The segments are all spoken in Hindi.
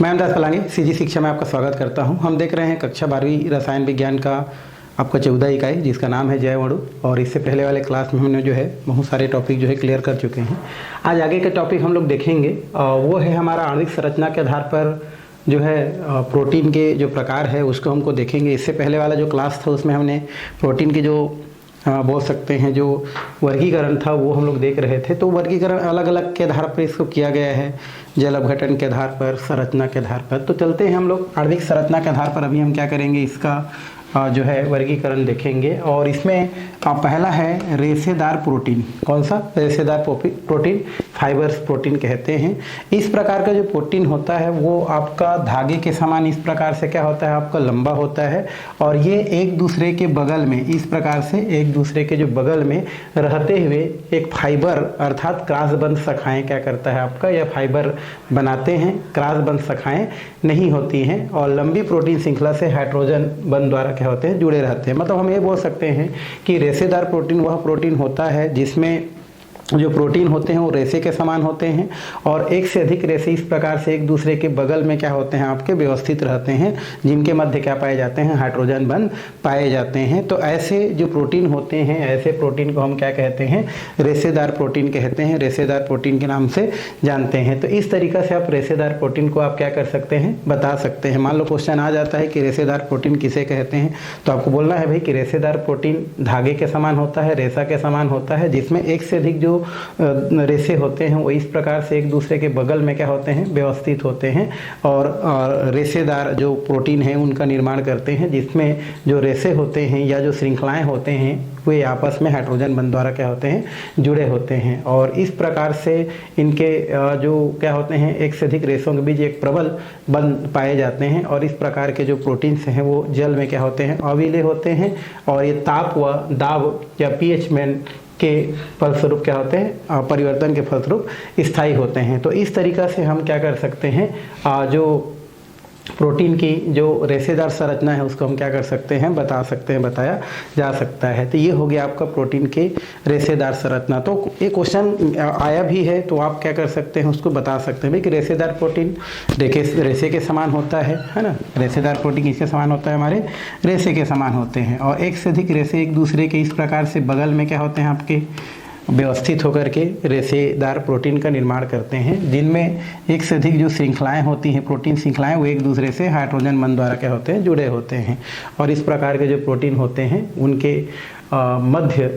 मैं अमदास पलानी सीजी शिक्षा में आपका स्वागत करता हूं। हम देख रहे हैं कक्षा 12वीं रसायन विज्ञान का आपका 14 इकाई जिसका नाम है जैव अणु। और इससे पहले वाले क्लास में हमने जो है बहुत सारे टॉपिक जो है क्लियर कर चुके हैं। आज आगे के टॉपिक हम लोग देखेंगे वो है हमारा आणविक संरचना के आधार पर जो है प्रोटीन के जो प्रकार है उसको हमको देखेंगे। इससे पहले वाला जो क्लास था उसमें हमने प्रोटीन के जो बोल सकते हैं जो वर्गीकरण था वो हम लोग देख रहे थे। तो वर्गीकरण अलग अलग के आधार पर इसको किया गया है, जल अपघटन के आधार पर, संरचना के आधार पर। तो चलते हैं हम लोग आणविक संरचना के आधार पर। अभी हम क्या करेंगे, इसका जो है वर्गीकरण देखेंगे। और इसमें पहला है रेशेदार प्रोटीन। कौन सा? रेशेदार प्रोटीन, फाइबर्स प्रोटीन कहते हैं। इस प्रकार का जो प्रोटीन होता है वो आपका धागे के समान इस प्रकार से क्या होता है, आपका लंबा होता है। और ये एक दूसरे के बगल में इस प्रकार से एक दूसरे के जो बगल में रहते हुए एक फाइबर अर्थात क्रॉसबंध शाखाएं क्या करता है आपका, यह फाइबर बनाते हैं। क्रॉसबंध शाखाएं नहीं होती हैं और लंबी प्रोटीन श्रृंखला से हाइड्रोजन बंध द्वारा क्या होते हैं, जुड़े रहते हैं। मतलब हम ये बोल सकते हैं कि रेशेदार प्रोटीन वह प्रोटीन होता है जिसमें जो प्रोटीन होते हैं वो रेशे के समान होते हैं और एक से अधिक रेशे इस प्रकार से एक दूसरे के बगल में क्या होते हैं, आपके व्यवस्थित रहते हैं, जिनके मध्य क्या पाए जाते हैं, हाइड्रोजन बंध पाए जाते हैं। तो ऐसे जो प्रोटीन होते हैं, ऐसे प्रोटीन को हम क्या कहते हैं, रेशेदार प्रोटीन कहते हैं, रेशेदार प्रोटीन के नाम से जानते हैं। तो इस तरीक़ा से आप रेशेदार प्रोटीन को आप क्या कर सकते हैं, बता सकते हैं। मान लो क्वेश्चन आ जाता है कि रेशेदार प्रोटीन किसे कहते हैं, तो आपको बोलना है भाई कि रेशेदार प्रोटीन धागे के समान होता है, रेशा के समान होता है, जिसमें एक से अधिक जो रेशे होते हैं वो इस प्रकार से एक दूसरे के बगल में क्या होते हैं, व्यवस्थित होते हैं। और रेशेदार जो प्रोटीन है उनका निर्माण करते हैं, जिसमें जो रेशे होते हैं या जो श्रृंखलाएं होते हैं वे आपस में हाइड्रोजन बंध द्वारा क्या होते हैं, जुड़े होते हैं। और इस प्रकार से इनके जो क्या होते हैं, एक से अधिक रेशों के बीच एक प्रबल बंध पाए जाते हैं। और इस प्रकार के जो प्रोटीन्स हैं वो जल में क्या होते हैं, अविलेय होते हैं। और ये ताप व दाब या पीएच में के फलस्वरूप क्या होते हैं, परिवर्तन के फलस्वरूप स्थायी होते हैं। तो इस तरीक़ा से हम क्या कर सकते हैं, जो प्रोटीन की जो रेशेदार संरचना है उसको हम क्या कर सकते हैं, बता सकते हैं, बताया जा सकता है। तो ये हो गया आपका प्रोटीन के रेशेदार संरचना। तो ये क्वेश्चन आया भी है तो आप क्या कर सकते हैं, उसको बता सकते हैं भाई कि रेशेदार प्रोटीन रेशे के समान होता है ना। रेशेदार प्रोटीन किसके समान होता है, हमारे रेशे के समान होते हैं। और एक से अधिक रेशे एक दूसरे के इस प्रकार से बगल में क्या होते हैं, आपके व्यवस्थित होकर के रेशेदार प्रोटीन का निर्माण करते हैं, जिनमें एक से अधिक जो श्रृंखलाएं होती हैं, प्रोटीन श्रृंखलाएं, वो एक दूसरे से हाइड्रोजन बंध द्वारा क्या होते हैं, जुड़े होते हैं। और इस प्रकार के जो प्रोटीन होते हैं उनके मध्य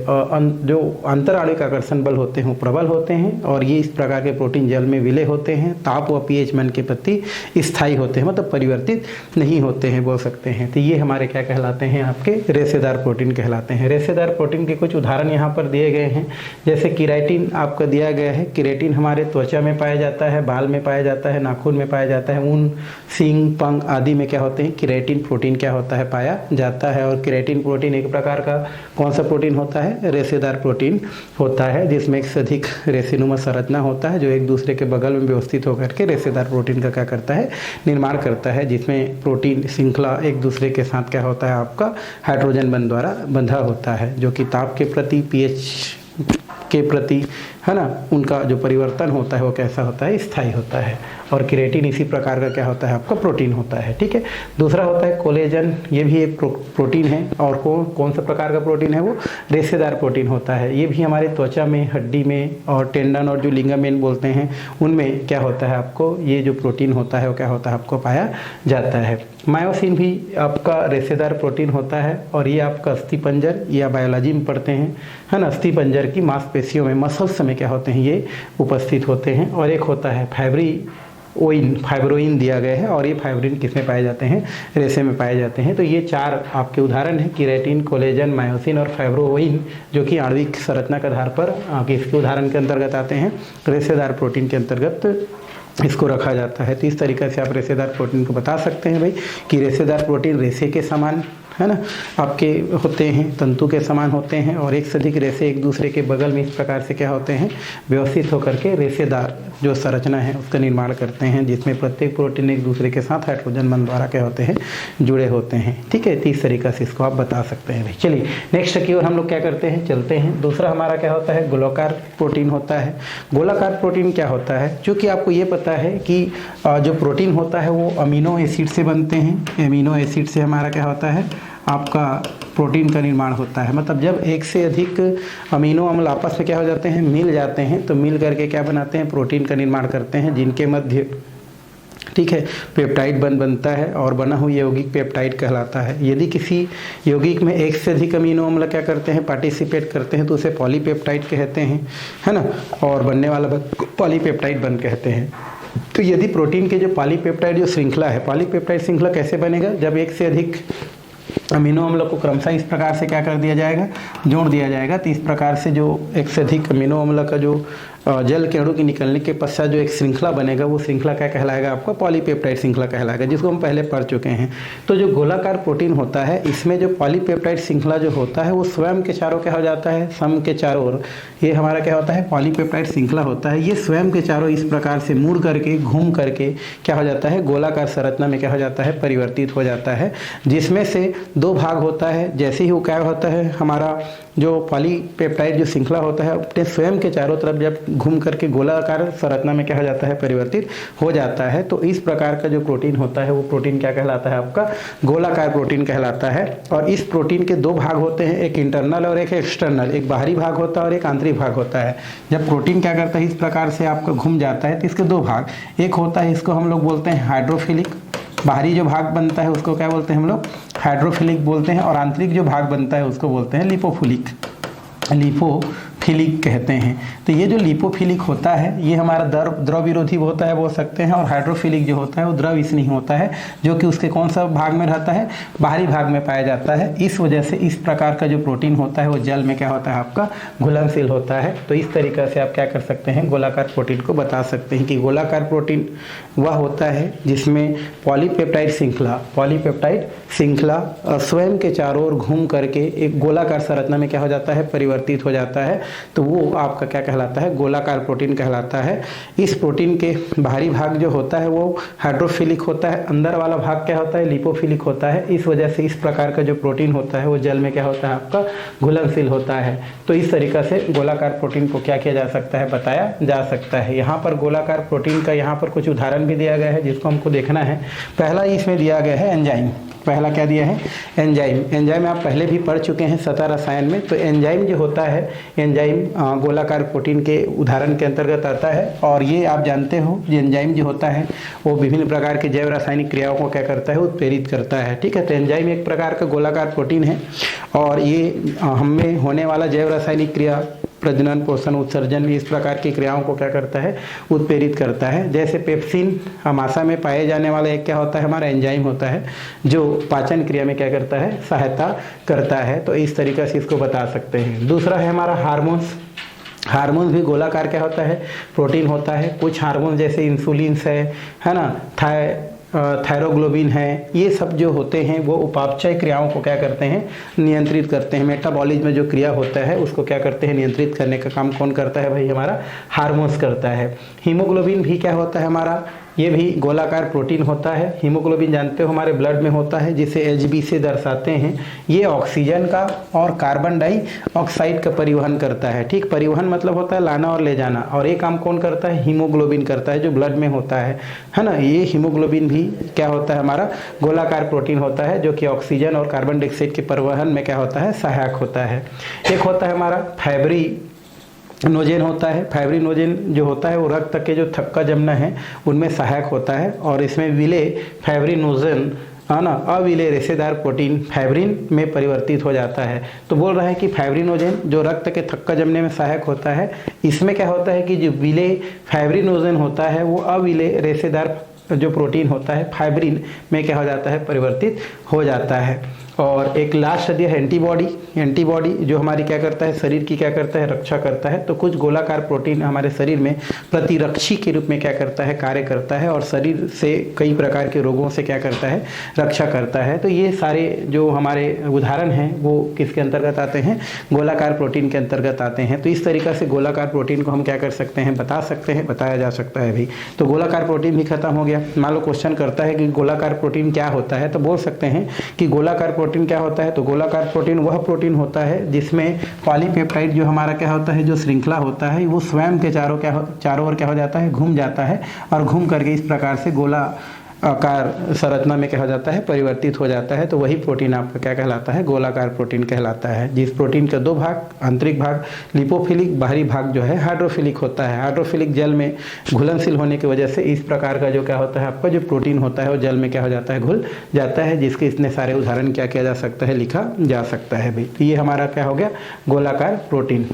जो अंतराणविक आकर्षण बल होते हैं वो प्रबल होते हैं। और ये इस प्रकार के प्रोटीन जल में विलय होते हैं, ताप व पीएच मान के प्रति स्थायी होते हैं, मतलब परिवर्तित नहीं होते हैं, बोल सकते हैं। तो ये हमारे क्या कहलाते हैं, आपके रेशेदार प्रोटीन कहलाते हैं। रेशेदार प्रोटीन के कुछ उदाहरण यहाँ पर दिए गए हैं, जैसे केराटिन आपका दिया गया है। केराटिन हमारे त्वचा में पाया जाता है, बाल में पाया जाता है, नाखून में पाया जाता है, ऊन, सींग, पंख आदि में क्या होते हैं, केराटिन प्रोटीन क्या होता है, पाया जाता है। और केराटिन प्रोटीन एक प्रकार का कौन सा प्रोटीन होता है, रेशेदार प्रोटीन होता है, जिसमें एक से अधिक रेशेनुमा संरचना होता है जो एक दूसरे के बगल में व्यवस्थित होकर के रेशेदार प्रोटीन का क्या करता है, निर्माण करता है, जिसमें प्रोटीन श्रृंखला एक दूसरे के साथ क्या होता है, आपका हाइड्रोजन बंध द्वारा बंधा होता है, जो कि ताप के प्रति, पीएच के प्रति, है ना, उनका जो परिवर्तन होता है वो कैसा होता है, स्थायी होता है। और केराटिन इसी प्रकार का क्या होता है, आपका प्रोटीन होता है। ठीक है। दूसरा होता है कोलेजन, ये भी एक प्रोटीन है। और कौन सा प्रकार का प्रोटीन है, वो रेशेदार प्रोटीन होता है। ये भी हमारे त्वचा में, हड्डी में और टेंडन और जो लिगामेंट बोलते हैं उनमें क्या होता है, आपको ये जो प्रोटीन होता है वो क्या होता है, आपको पाया जाता है। मायोसिन भी आपका रेशेदार प्रोटीन होता है। और ये आपका अस्थिपंजर या बायोलॉजी में पढ़ते हैं, है ना, अस्थिपंजर की मांसपेशियों में, मसल्स में क्या होते हैं, ये उपस्थित होते हैं। और एक होता है फाइब्रोइन दिया गया है। और ये फाइब्रिन किसमें पाए जाते हैं, रेशे में पाए जाते हैं। तो ये चार आपके उदाहरण हैं, केराटिन, कोलेजन, मायोसिन और फाइब्रोइन, जो कि आणविक संरचना के आधार पर किसके उदाहरण के अंतर्गत आते हैं, रेशेदार प्रोटीन के अंतर्गत इसको रखा जाता है। तो इस तरीके से आप रेशेदार प्रोटीन को बता सकते हैं भाई कि रेशेदार प्रोटीन रेशे के समान, है ना, आपके होते हैं, तंतु के समान होते हैं और एक से अधिक रेसे एक दूसरे के बगल में इस प्रकार से क्या होते हैं, व्यवस्थित होकर के रेसेदार जो संरचना है उसका निर्माण करते हैं, जिसमें प्रत्येक प्रोटीन एक दूसरे के साथ हाइड्रोजन बंध द्वारा क्या होते हैं, जुड़े होते हैं। ठीक है, तो इस तरीक़े से इसको आप बता सकते हैं भाई। चलिए नेक्स्ट की ओर हम लोग क्या करते हैं, चलते हैं। दूसरा हमारा क्या होता है, गोलाकार प्रोटीन होता है। गोलाकार प्रोटीन क्या होता है, चूँकि आपको ये पता है कि जो प्रोटीन होता है वो अमीनो एसिड से बनते हैं। अमीनो एसिड से हमारा क्या होता है, आपका प्रोटीन का निर्माण होता है। मतलब जब एक से अधिक अमीनो अम्ल आपस में क्या हो जाते हैं, मिल जाते हैं, तो मिल करके क्या बनाते हैं, प्रोटीन का निर्माण करते हैं, जिनके मध्य ठीक है पेप्टाइड बनता है और बना हुआ यौगिक पेप्टाइड कहलाता है। यदि किसी यौगिक में एक से अधिक अमीनो अम्ल क्या करते हैं, पार्टिसिपेट करते हैं, तो उसे पॉलीपेप्टाइड कहते हैं, है ना, और बनने वाला पॉलीपेप्टाइड बन कहते हैं। तो यदि प्रोटीन के जो पॉलीपेप्टाइड जो श्रृंखला है, पॉलीपेप्टाइड श्रृंखला कैसे बनेगा, जब एक से अधिक अमीनो अम्ल को क्रमशः इस प्रकार से क्या कर दिया जाएगा, जोड़ दिया जाएगा। तो इस प्रकार से जो एक से अधिक अमीनो अम्ल का जो जल के अणु के निकलने के पश्चात जो एक श्रृंखला बनेगा, वो श्रृंखला क्या कहलाएगा, आपका पॉलीपेप्टाइड श्रृंखला कहलाएगा, जिसको हम पहले पढ़ चुके हैं। तो जो गोलाकार प्रोटीन होता है, इसमें जो पॉलीपेप्टाइड श्रृंखला जो होता है वो स्वयं के चारों क्या हो जाता है, सम के चारों ओर, ये हमारा क्या होता है, पॉलीपेप्टाइड श्रृंखला होता है। ये स्वयं के चारों इस प्रकार से मुड़ करके घूम करके क्या हो जाता है, गोलाकार संरचना में क्या हो जाता है, परिवर्तित हो जाता है, जिसमें से दो भाग होता है। जैसे ही वो क्या होता है, हमारा जो पॉलीपेप्टाइड जो श्रृंखला होता है अपने स्वयं के चारों तरफ जब घूम करके गोलाकार संरचना में क्या हो जाता है, परिवर्तित हो जाता है। तो इस प्रकार का जो प्रोटीन होता है वो प्रोटीन क्या कहलाता है, आपका गोलाकार प्रोटीन कहलाता है। और इस प्रोटीन के दो भाग होते हैं, एक इंटरनल और एक एक्सटर्नल, एक बाहरी भाग होता है और एक आंतरिक भाग होता है। जब प्रोटीन क्या करता है, इस प्रकार से आपका घूम जाता है, तो इसके दो भाग, एक होता है, इसको हम लोग बोलते हैं हाइड्रोफिलिक, बाहरी जो भाग बनता है उसको क्या बोलते हैं हम लोग, हाइड्रोफिलिक बोलते हैं, और आंतरिक जो भाग बनता है उसको बोलते हैं लिपोफिलिक, लिपोफिलिक कहते हैं। तो ये जो लिपोफिलिक होता है ये हमारा द्रव विरोधी होता है बोल सकते हैं, और हाइड्रोफिलिक जो होता है वो द्रव स्नेही होता है, जो कि उसके कौन सा भाग में रहता है, बाहरी भाग में पाया जाता है। इस वजह से इस प्रकार का जो प्रोटीन होता है वो जल में क्या होता है, आपका घुलनशील होता है। तो इस तरीक़े से आप क्या कर सकते हैं, गोलाकार प्रोटीन को बता सकते हैं कि गोलाकार प्रोटीन वह होता है जिसमें पॉलीपेप्टाइड श्रृंखला स्वयं के चारों ओर घूम करके एक गोलाकार संरचना में क्या हो जाता है, परिवर्तित हो जाता है। तो वो आपका क्या कहलाता है, गोलाकार प्रोटीन कहलाता है। इस प्रोटीन के बाहरी भाग जो होता है वो हाइड्रोफिलिक होता है, अंदर वाला भाग क्या होता है, लिपोफिलिक होता है। इस वजह से इस प्रकार का जो प्रोटीन होता है वो जल में क्या होता है, आपका घुलनशील होता है। तो इस तरीक़ा से गोलाकार प्रोटीन को क्या किया जा सकता है, बताया जा सकता है। यहाँ पर गोलाकार प्रोटीन का यहाँ पर कुछ उदाहरण भी दिया गया है जिसको हमको देखना है। पहला इसमें दिया गया है एंजाइम। पहला क्या दिया है, एंजाइम। एंजाइम आप पहले भी पढ़ चुके हैं सतह रसायन में। तो एंजाइम जो होता है, एंजाइम गोलाकार प्रोटीन के उदाहरण के अंतर्गत आता है। और ये आप जानते हो ये एंजाइम जो होता है वो विभिन्न प्रकार के जैव रासायनिक क्रियाओं को क्या करता है, उत्प्रेरित करता है। ठीक है, तो एंजाइम एक प्रकार का गोलाकार प्रोटीन है और ये हमें होने वाला जैव रासायनिक क्रिया, प्रजनन, पोषण, उत्सर्जन, इस प्रकार की क्रियाओं को क्या करता है, उत्प्रेरित करता है। जैसे पेप्सिन आमाशा में पाए जाने वाला एक क्या होता है, हमारा एंजाइम होता है जो पाचन क्रिया में क्या करता है, सहायता करता है। तो इस तरीके से इसको बता सकते हैं। दूसरा है हमारा हार्मोन्स। हार्मोन्स भी गोलाकार क्या होता है, प्रोटीन होता है। कुछ हार्मोन जैसे इंसुलिन है ना, थायरोग्लोबिन है, ये सब जो होते हैं वो उपापचय क्रियाओं को क्या करते हैं, नियंत्रित करते हैं। मेटाबॉलिज्म में जो क्रिया होता है उसको क्या करते हैं, नियंत्रित करने का काम कौन करता है भाई, हमारा हार्मोन्स करता है। हीमोग्लोबिन भी क्या होता है हमारा, ये भी गोलाकार प्रोटीन होता है। हीमोग्लोबिन जानते हो हमारे ब्लड में होता है, जिसे Hb से दर्शाते हैं। ये ऑक्सीजन का और कार्बन डाइऑक्साइड का परिवहन करता है। ठीक, परिवहन मतलब होता है लाना और ले जाना, और ये काम कौन करता है, हीमोग्लोबिन करता है जो ब्लड में होता है ना। ये हीमोग्लोबिन भी क्या होता है, हमारा गोलाकार प्रोटीन होता है, जो कि ऑक्सीजन और कार्बन डाइऑक्साइड के परिवहन में क्या होता है, सहायक होता है। एक होता है हमारा फाइब्रिनोजेन होता है। फाइब्रिनोजेन जो होता है वो रक्त के जो थक्का जमना है उनमें सहायक होता है। और इसमें विलेय फाइब्रिनोजेन है ना, अविलेय रेशेदार प्रोटीन फाइब्रिन में परिवर्तित हो जाता है। तो बोल रहा है कि फाइब्रिनोजेन जो रक्त के थक्का जमने में सहायक होता है, इसमें क्या होता है कि जो विलेय फाइब्रिनोजेन होता है वो अविलेय रेशेदार जो प्रोटीन होता है फाइब्रिन में क्या हो जाता है, परिवर्तित हो जाता है। और एक लास्ट दिया है एंटीबॉडी। एंटीबॉडी जो हमारी क्या करता है, शरीर की क्या करता है, रक्षा करता है। तो कुछ गोलाकार प्रोटीन हमारे शरीर में प्रतिरक्षी के रूप में क्या करता है, कार्य करता है और शरीर से कई प्रकार के रोगों से क्या करता है, रक्षा करता है। तो ये सारे जो हमारे उदाहरण हैं वो किसके अंतर्गत आते हैं, गोलाकार प्रोटीन के अंतर्गत आते हैं। तो इस तरीक़ा से गोलाकार प्रोटीन को हम क्या कर सकते हैं, बता सकते हैं, बताया जा सकता है भी। तो गोलाकार प्रोटीन भी खत्म हो गया। मान लो क्वेश्चन करता है कि गोलाकार प्रोटीन क्या होता है, तो बोल सकते हैं कि गोलाकार प्रोटीन क्या होता है। तो गोलाकार प्रोटीन वह प्रोटीन होता है जिसमें पॉलीपेप्टाइड जो हमारा क्या होता है, जो श्रृंखला होता है वो स्वयं के चारों ओर क्या हो जाता है, घूम जाता है और घूम करके इस प्रकार से गोला आकार संरचना में क्या हो जाता है, परिवर्तित हो जाता है। तो वही प्रोटीन आपका क्या कहलाता है, गोलाकार प्रोटीन कहलाता है। जिस प्रोटीन के दो भाग, आंतरिक भाग लिपोफिलिक, बाहरी भाग जो है हाइड्रोफिलिक होता है। हाइड्रोफिलिक जल में घुलनशील होने की वजह से इस प्रकार का जो क्या होता है, आपका जो प्रोटीन होता है वो जल में क्या हो जाता है, घुल जाता है। जिसके इतने सारे उदाहरण क्या किया जा सकता है, लिखा जा सकता है भाई। तो ये हमारा क्या हो गया, गोलाकार प्रोटीन।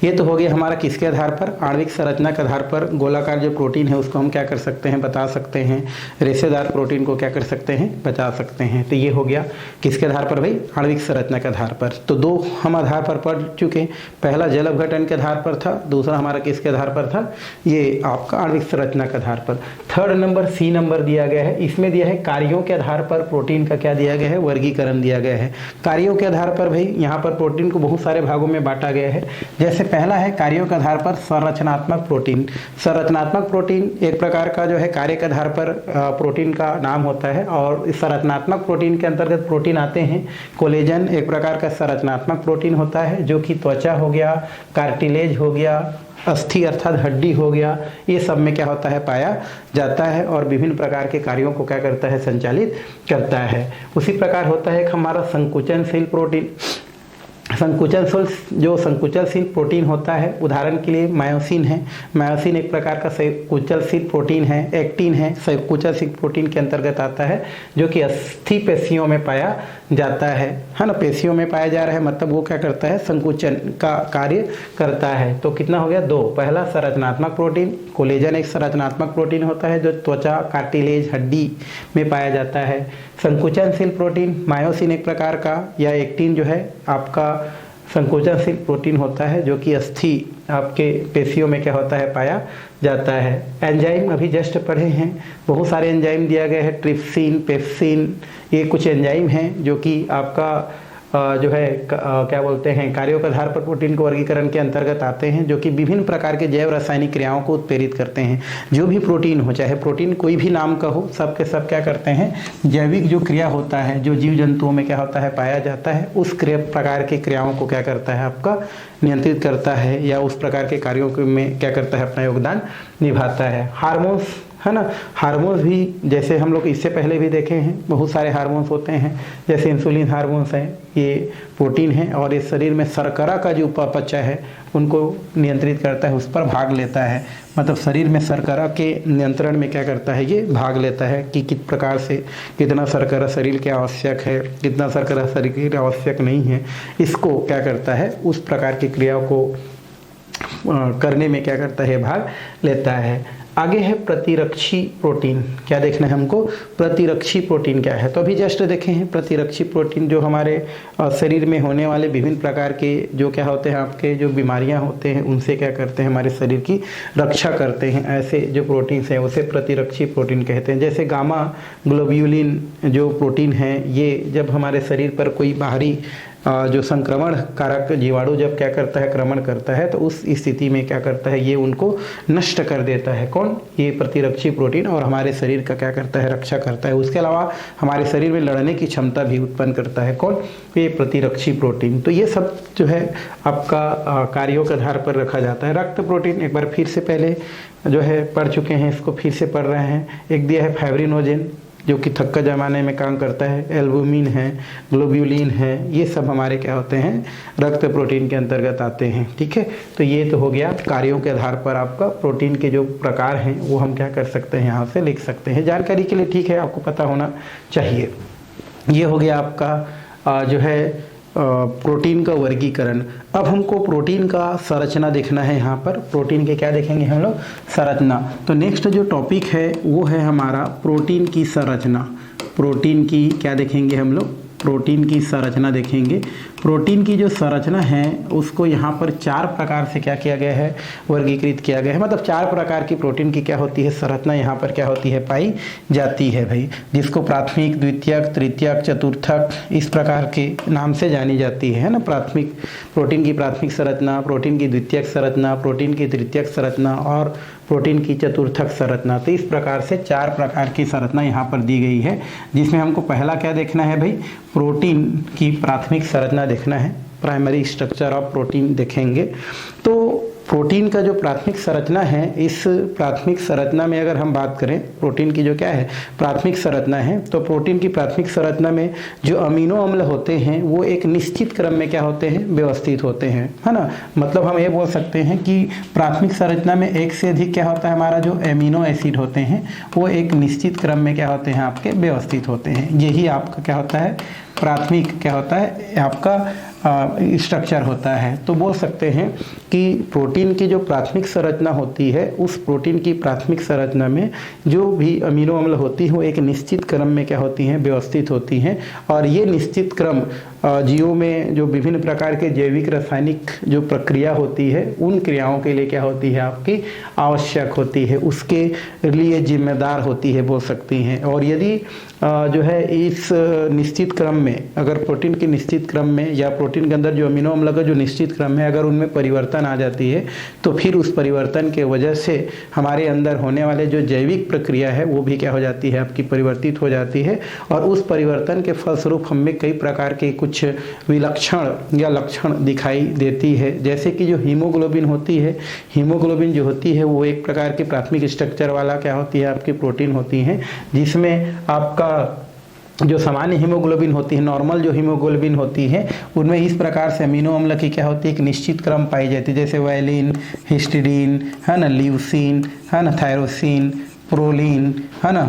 ये तो हो गया हमारा किसके आधार पर, आणविक संरचना के आधार पर गोलाकार जो प्रोटीन है उसको हम क्या कर सकते हैं, बता सकते हैं। रेशेदार प्रोटीन को क्या कर सकते हैं, बता सकते हैं। तो ये हो गया किसके आधार पर भाई, आणविक संरचना के आधार पर। तो दो हम आधार पर पढ़ चुके। पहला जल अपघटन के आधार पर था, दूसरा हमारा किसके आधार पर था, ये आपका आणविक संरचना के आधार पर। थर्ड नंबर सी नंबर दिया गया है, इसमें दिया है कार्यों के आधार पर प्रोटीन का क्या दिया गया है, वर्गीकरण दिया गया है। कार्यों के आधार पर भाई यहाँ पर प्रोटीन को बहुत सारे भागों में बांटा गया है। जैसे पहला है कार्यों के आधार पर संरचनात्मक प्रोटीन। संरचनात्मक प्रोटीन एक प्रकार का जो है कार्य के आधार पर प्रोटीन का नाम होता है। और इस संरचनात्मक प्रोटीन के अंतर्गत प्रोटीन आते हैं। कोलेजन एक प्रकार का संरचनात्मक प्रोटीन होता है जो कि त्वचा हो गया, कार्टिलेज हो गया, अस्थि अर्थात हड्डी हो गया, ये सब में क्या होता है, पाया जाता है और विभिन्न प्रकार के कार्यों को क्या करता है, संचालित करता है। उसी प्रकार होता है एक हमारा संकुचनशील प्रोटीन। संकुचनशील प्रोटीन होता है, उदाहरण के लिए मायोसिन है। मायोसिन एक प्रकार का संकुचनशील प्रोटीन है। एक्टिन है, संकुचनशील प्रोटीन के अंतर्गत आता है जो कि अस्थि पेशियों में पाया जाता है ना। पेशियों में पाया जा रहा है मतलब वो क्या करता है, संकुचन का कार्य करता है। तो कितना हो गया, दो। पहला संरचनात्मक प्रोटीन, कोलेजन एक संरचनात्मक प्रोटीन होता है जो त्वचा, कार्टिलेज, हड्डी में पाया जाता है। संकुचनशील प्रोटीन मायोसिन एक प्रकार का, या एक्टिन जो है आपका संकोचनशील प्रोटीन होता है जो कि अस्थि आपके पेशियों में क्या होता है, पाया जाता है। एंजाइम अभी जस्ट पढ़े हैं, बहुत सारे एंजाइम दिया गया है, ट्रिप्सिन, पेप्सिन, ये कुछ एंजाइम हैं जो कि आपका जो है क्या बोलते हैं, कार्यों के आधार पर प्रोटीन के वर्गीकरण के अंतर्गत आते हैं जो कि विभिन्न प्रकार के जैव रासायनिक क्रियाओं को उत्प्रेरित करते हैं। जो भी प्रोटीन हो, चाहे प्रोटीन कोई भी नाम का हो, सब के सब क्या करते हैं, जैविक जो क्रिया होता है जो जीव जंतुओं में क्या होता है, पाया जाता है, उस प्रकार की क्रियाओं को क्या करता है, आपका नियंत्रित करता है या उस प्रकार के कार्यों में क्या करता है, अपना योगदान निभाता है। हार्मोन्स है ना, हार्मोन्स भी जैसे हम लोग इससे पहले भी देखे हैं, बहुत सारे हार्मोन्स होते हैं। जैसे इंसुलिन हार्मोन्स हैं, ये प्रोटीन है और इस शरीर में शर्करा का जो उपापचय है उनको नियंत्रित करता है, उस पर भाग लेता है। मतलब शरीर में शर्करा के नियंत्रण में क्या करता है, ये भाग लेता है कि किस प्रकार से कितना शर्करा शरीर के आवश्यक है, कितना शर्करा शरीर के आवश्यक नहीं है, इसको क्या करता है, उस प्रकार की क्रियाओं को करने में क्या करता है, भाग लेता है। आगे है प्रतिरक्षी प्रोटीन। क्या देखना है हमको, प्रतिरक्षी प्रोटीन क्या है। तो अभी जस्ट देखे हैं प्रतिरक्षी प्रोटीन जो हमारे शरीर में होने वाले विभिन्न प्रकार के जो क्या होते हैं, आपके जो बीमारियां होते हैं उनसे क्या करते हैं, हमारे शरीर की रक्षा करते हैं। ऐसे जो प्रोटीन्स हैं उसे प्रतिरक्षी प्रोटीन कहते हैं। जैसे गामा ग्लोब्यूलिन जो प्रोटीन है, ये जब हमारे शरीर पर कोई बाहरी जो संक्रमण कारक जीवाणु जब क्या करता है, आक्रमण करता है, तो उस स्थिति में क्या करता है, ये उनको नष्ट कर देता है। कौन, ये प्रतिरक्षी प्रोटीन, और हमारे शरीर का क्या करता है, रक्षा करता है। उसके अलावा हमारे शरीर में लड़ने की क्षमता भी उत्पन्न करता है। कौन, ये प्रतिरक्षी प्रोटीन। तो ये सब जो है आपका कार्यों के आधार पर रखा जाता है। रक्त प्रोटीन एक बार फिर से पहले जो है पढ़ चुके हैं, इसको फिर से पढ़ रहे हैं। एक दिया है फाइब्रिनोजेन जो कि थक्का जमाने में काम करता है, एल्बुमिन है, ग्लोब्यूलिन है, ये सब हमारे क्या होते हैं, रक्त प्रोटीन के अंतर्गत आते हैं। ठीक है, तो ये तो हो गया कार्यों के आधार पर आपका प्रोटीन के जो प्रकार हैं वो हम क्या कर सकते हैं, यहाँ से लिख सकते हैं जानकारी के लिए। ठीक है, आपको पता होना चाहिए। ये हो गया आपका जो है प्रोटीन का वर्गीकरण। अब हमको प्रोटीन का संरचना देखना है। यहाँ पर प्रोटीन के क्या देखेंगे हम लोग, संरचना। तो नेक्स्ट जो टॉपिक है वो है हमारा प्रोटीन की संरचना। प्रोटीन की क्या देखेंगे हम लोग, प्रोटीन की संरचना देखेंगे। प्रोटीन की जो संरचना है उसको यहाँ पर 4 प्रकार से क्या किया गया है, वर्गीकृत किया गया है। मतलब 4 प्रकार की प्रोटीन की क्या होती है, संरचना यहाँ पर क्या होती है, पाई जाती है भाई, जिसको प्राथमिक, द्वितीयक, तृतीयक, चतुर्थक इस प्रकार के नाम से जानी जाती है ना। प्राथमिक प्रोटीन की प्राथमिक संरचना, प्रोटीन की द्वितीयक संरचना, प्रोटीन की तृतीयक संरचना और प्रोटीन की चतुर्थक संरचना। तो इस प्रकार से 4 प्रकार की संरचना यहाँ पर दी गई है, जिसमें हमको पहला क्या देखना है भाई, प्रोटीन की प्राथमिक संरचना देखना है। प्राइमरी स्ट्रक्चर ऑफ प्रोटीन देखेंगे। तो प्रोटीन का जो प्राथमिक संरचना है, इस प्राथमिक संरचना में अगर हम बात करें, प्रोटीन की जो क्या है प्राथमिक संरचना है, तो प्रोटीन की प्राथमिक संरचना में जो अमीनो अम्ल होते हैं वो एक निश्चित क्रम में क्या होते हैं, व्यवस्थित होते हैं, है ना। मतलब हम ये बोल सकते हैं कि प्राथमिक संरचना में एक से अधिक क्या होता है, हमारा जो एमिनो एसिड होते हैं वो एक निश्चित क्रम में क्या होते हैं, आपके व्यवस्थित होते हैं। यही आपका क्या होता है, प्राथमिक क्या होता है, आपका स्ट्रक्चर होता है। तो बोल सकते हैं कि प्रोटीन की जो प्राथमिक संरचना होती है, उस प्रोटीन की प्राथमिक संरचना में जो भी अमीनो अम्ल होती हैं वो एक निश्चित क्रम में क्या होती हैं, व्यवस्थित होती हैं। और ये निश्चित क्रम जीवों में जो विभिन्न प्रकार के जैविक रासायनिक जो प्रक्रिया होती है, उन क्रियाओं के लिए क्या होती है, आपकी आवश्यक होती है, उसके लिए जिम्मेदार होती है, बोल सकती हैं। और यदि जो है इस निश्चित क्रम में, अगर प्रोटीन के निश्चित क्रम में या प्रोटीन के अंदर जो अमीनो अम्ल का जो निश्चित क्रम है, अगर उनमें परिवर्तन आ जाती है, तो फिर उस परिवर्तन के वजह से हमारे अंदर होने वाले जो जैविक प्रक्रिया है वो भी क्या हो जाती है, आपकी परिवर्तित हो जाती है। और उस परिवर्तन के फलस्वरूप हमें कई प्रकार के कुछ विलक्षण या लक्षण दिखाई देती है। जैसे कि जो हीमोग्लोबिन होती है, हीमोग्लोबिन जो होती है वो एक प्रकार की प्राथमिक स्ट्रक्चर वाला क्या होती है, आपकी प्रोटीन होती है, जिसमें आपका जो सामान्य हीमोग्लोबिन होती है, नॉर्मल जो हीमोग्लोबिन होती है, उनमें इस प्रकार से अमीनो अम्ल की क्या होती है, एक निश्चित क्रम पाई जाती है। जैसे वायलिन, हिस्टिडीन, है ना, ल्यूसीन, है ना, थायरोसिन, प्रोलीन, है ना,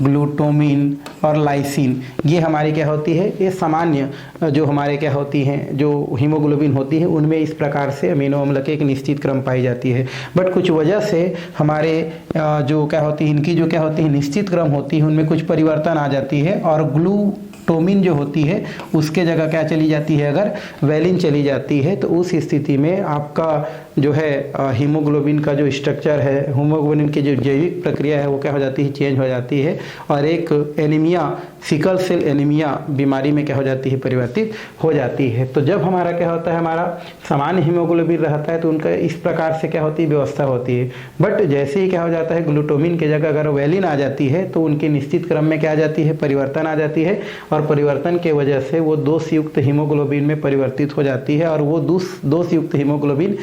ग्लूटोमिन और लाइसिन, ये हमारी क्या होती है, ये सामान्य जो हमारे क्या होती हैं, जो हीमोग्लोबिन होती है, उनमें इस प्रकार से अमीनो अम्ल के एक निश्चित क्रम पाई जाती है। बट कुछ वजह से हमारे जो क्या होती है, इनकी जो क्या होती है निश्चित क्रम होती है, उनमें कुछ परिवर्तन आ जाती है और ग्लूटोमिन जो होती है उसके जगह क्या चली जाती है, अगर वैलिन चली जाती है, तो उस स्थिति में आपका जो है हीमोग्लोबिन का जो स्ट्रक्चर है, हीमोग्लोबिन की जो जैविक प्रक्रिया है वो क्या हो जाती है, चेंज हो जाती है और एक एनीमिया, सिकल सेल एनीमिया बीमारी में क्या हो जाती है, परिवर्तित हो जाती है। तो जब हमारा क्या होता है, हमारा सामान्य हीमोग्लोबिन रहता है तो उनका इस प्रकार से क्या होती है, व्यवस्था होती है। बट जैसे ही क्या हो जाता है, ग्लूटोमिन की जगह अगर वैलिन आ जाती है तो उनकी निश्चित क्रम में क्या आ जाती है, परिवर्तन आ जाती है और परिवर्तन के वजह से वो दोषयुक्त हीमोग्लोबिन में परिवर्तित हो जाती है और वो दोषयुक्त हीमोग्लोबिन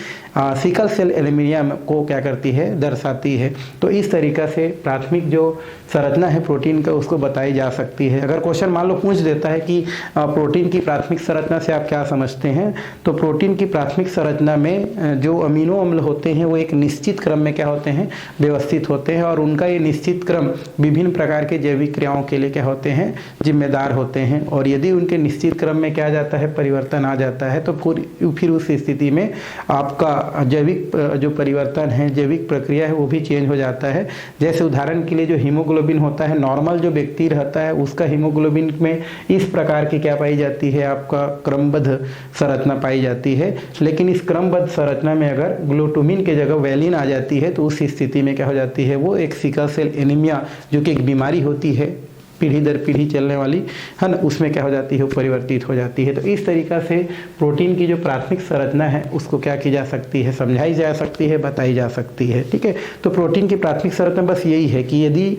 सिकल सेल एनीमिया को क्या करती है, दर्शाती है। तो इस तरीका से प्राथमिक जो संरचना है प्रोटीन का उसको बताई जा सकती है। अगर क्वेश्चन मान लो पूछ देता है कि प्रोटीन की प्राथमिक संरचना से आप क्या समझते हैं, तो प्रोटीन की प्राथमिक संरचना में जो अमीनो अम्ल होते हैं वो एक निश्चित क्रम में क्या होते हैं, व्यवस्थित होते हैं और उनका ये निश्चित क्रम विभिन्न प्रकार के जैविक क्रियाओं के लिए क्या होते हैं, जिम्मेदार होते हैं। और यदि उनके निश्चित क्रम में क्या जाता है, परिवर्तन आ जाता है, तो फिर उस स्थिति में आपका जैविक जो परिवर्तन है, जैविक प्रक्रिया है, वो भी चेंज हो जाता है। जैसे उदाहरण के लिए जो हीमोग्लोबिन होता है, नॉर्मल जो व्यक्ति रहता है उसका हीमोग्लोबिन में इस प्रकार की क्या पाई जाती है, आपका क्रमबद्ध संरचना पाई जाती है। लेकिन इस क्रमबद्ध संरचना में अगर ग्लूटोमिन की जगह वैलिन आ जाती है तो उस स्थिति में क्या हो जाती है, वो एक सिकल सेल एनीमिया जो कि एक बीमारी होती है, पीढ़ी दर पीढ़ी चलने वाली, है ना, उसमें क्या हो जाती है, वो परिवर्तित हो जाती है। तो इस तरीका से प्रोटीन की जो प्राथमिक संरचना है उसको क्या की जा सकती है, समझाई जा सकती है, बताई जा सकती है। ठीक है, तो प्रोटीन की प्राथमिक संरचना बस यही है कि यदि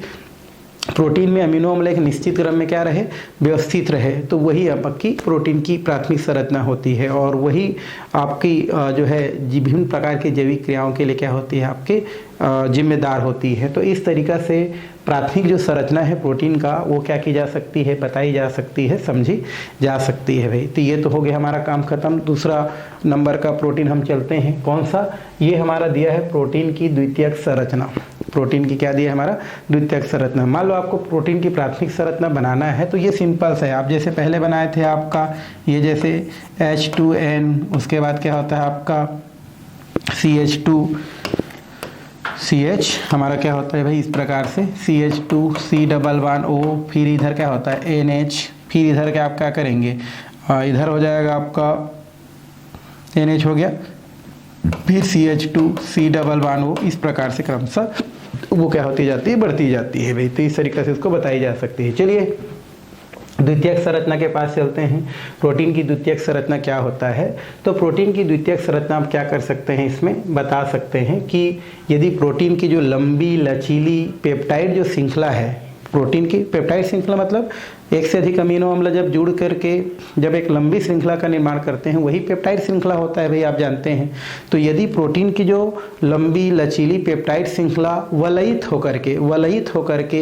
प्रोटीन में अमीनो अम्ल एक निश्चित क्रम में क्या रहे, व्यवस्थित रहे, तो वही आपकी प्रोटीन की प्राथमिक संरचना होती है और वही आपकी जो है विभिन्न प्रकार की जैविक क्रियाओं के लिए क्या होती है, आपके जिम्मेदार होती है। तो इस तरीका से प्राथमिक जो संरचना है प्रोटीन का वो क्या की जा सकती है, बताई जा सकती है, समझी जा सकती है भाई। तो ये तो हो गया हमारा काम खत्म। दूसरा नंबर का प्रोटीन हम चलते हैं, कौन सा, ये हमारा दिया है प्रोटीन की द्वितीयक संरचना। प्रोटीन की क्या दिया है, हमारा द्वितीयक संरचना। मान लो आपको प्रोटीन की प्राथमिक संरचना बनाना है तो ये सिंपल सा है, आप जैसे पहले बनाए थे आपका ये जैसे H2N, उसके बाद क्या होता है आपका CH हमारा क्या होता है भाई, इस प्रकार से CH2 C double one O, फिर इधर क्या होता है NH, फिर इधर के आप क्या करेंगे, इधर हो जाएगा आपका NH हो गया, फिर CH2 C double bond O, इस प्रकार से क्रमशः वो क्या होती जाती है, बढ़ती जाती है भाई। तो इस तरीके से इसको बताई जा सकती है। चलिए द्वितीयक संरचना के पास चलते हैं। प्रोटीन की द्वितीयक संरचना क्या होता है? तो प्रोटीन की द्वितीयक संरचना आप क्या कर सकते हैं, इसमें बता सकते हैं कि यदि प्रोटीन की जो लंबी लचीली पेप्टाइड जो श्रृंखला है, प्रोटीन की पेप्टाइड श्रृंखला मतलब एक से अधिक अमीनो अम्ल जब जुड़ करके जब एक लंबी श्रृंखला का निर्माण करते हैं, वही पेप्टाइड श्रृंखला होता है भाई, आप जानते हैं। तो यदि प्रोटीन की जो लंबी लचीली पेप्टाइड श्रृंखला वलयित होकर के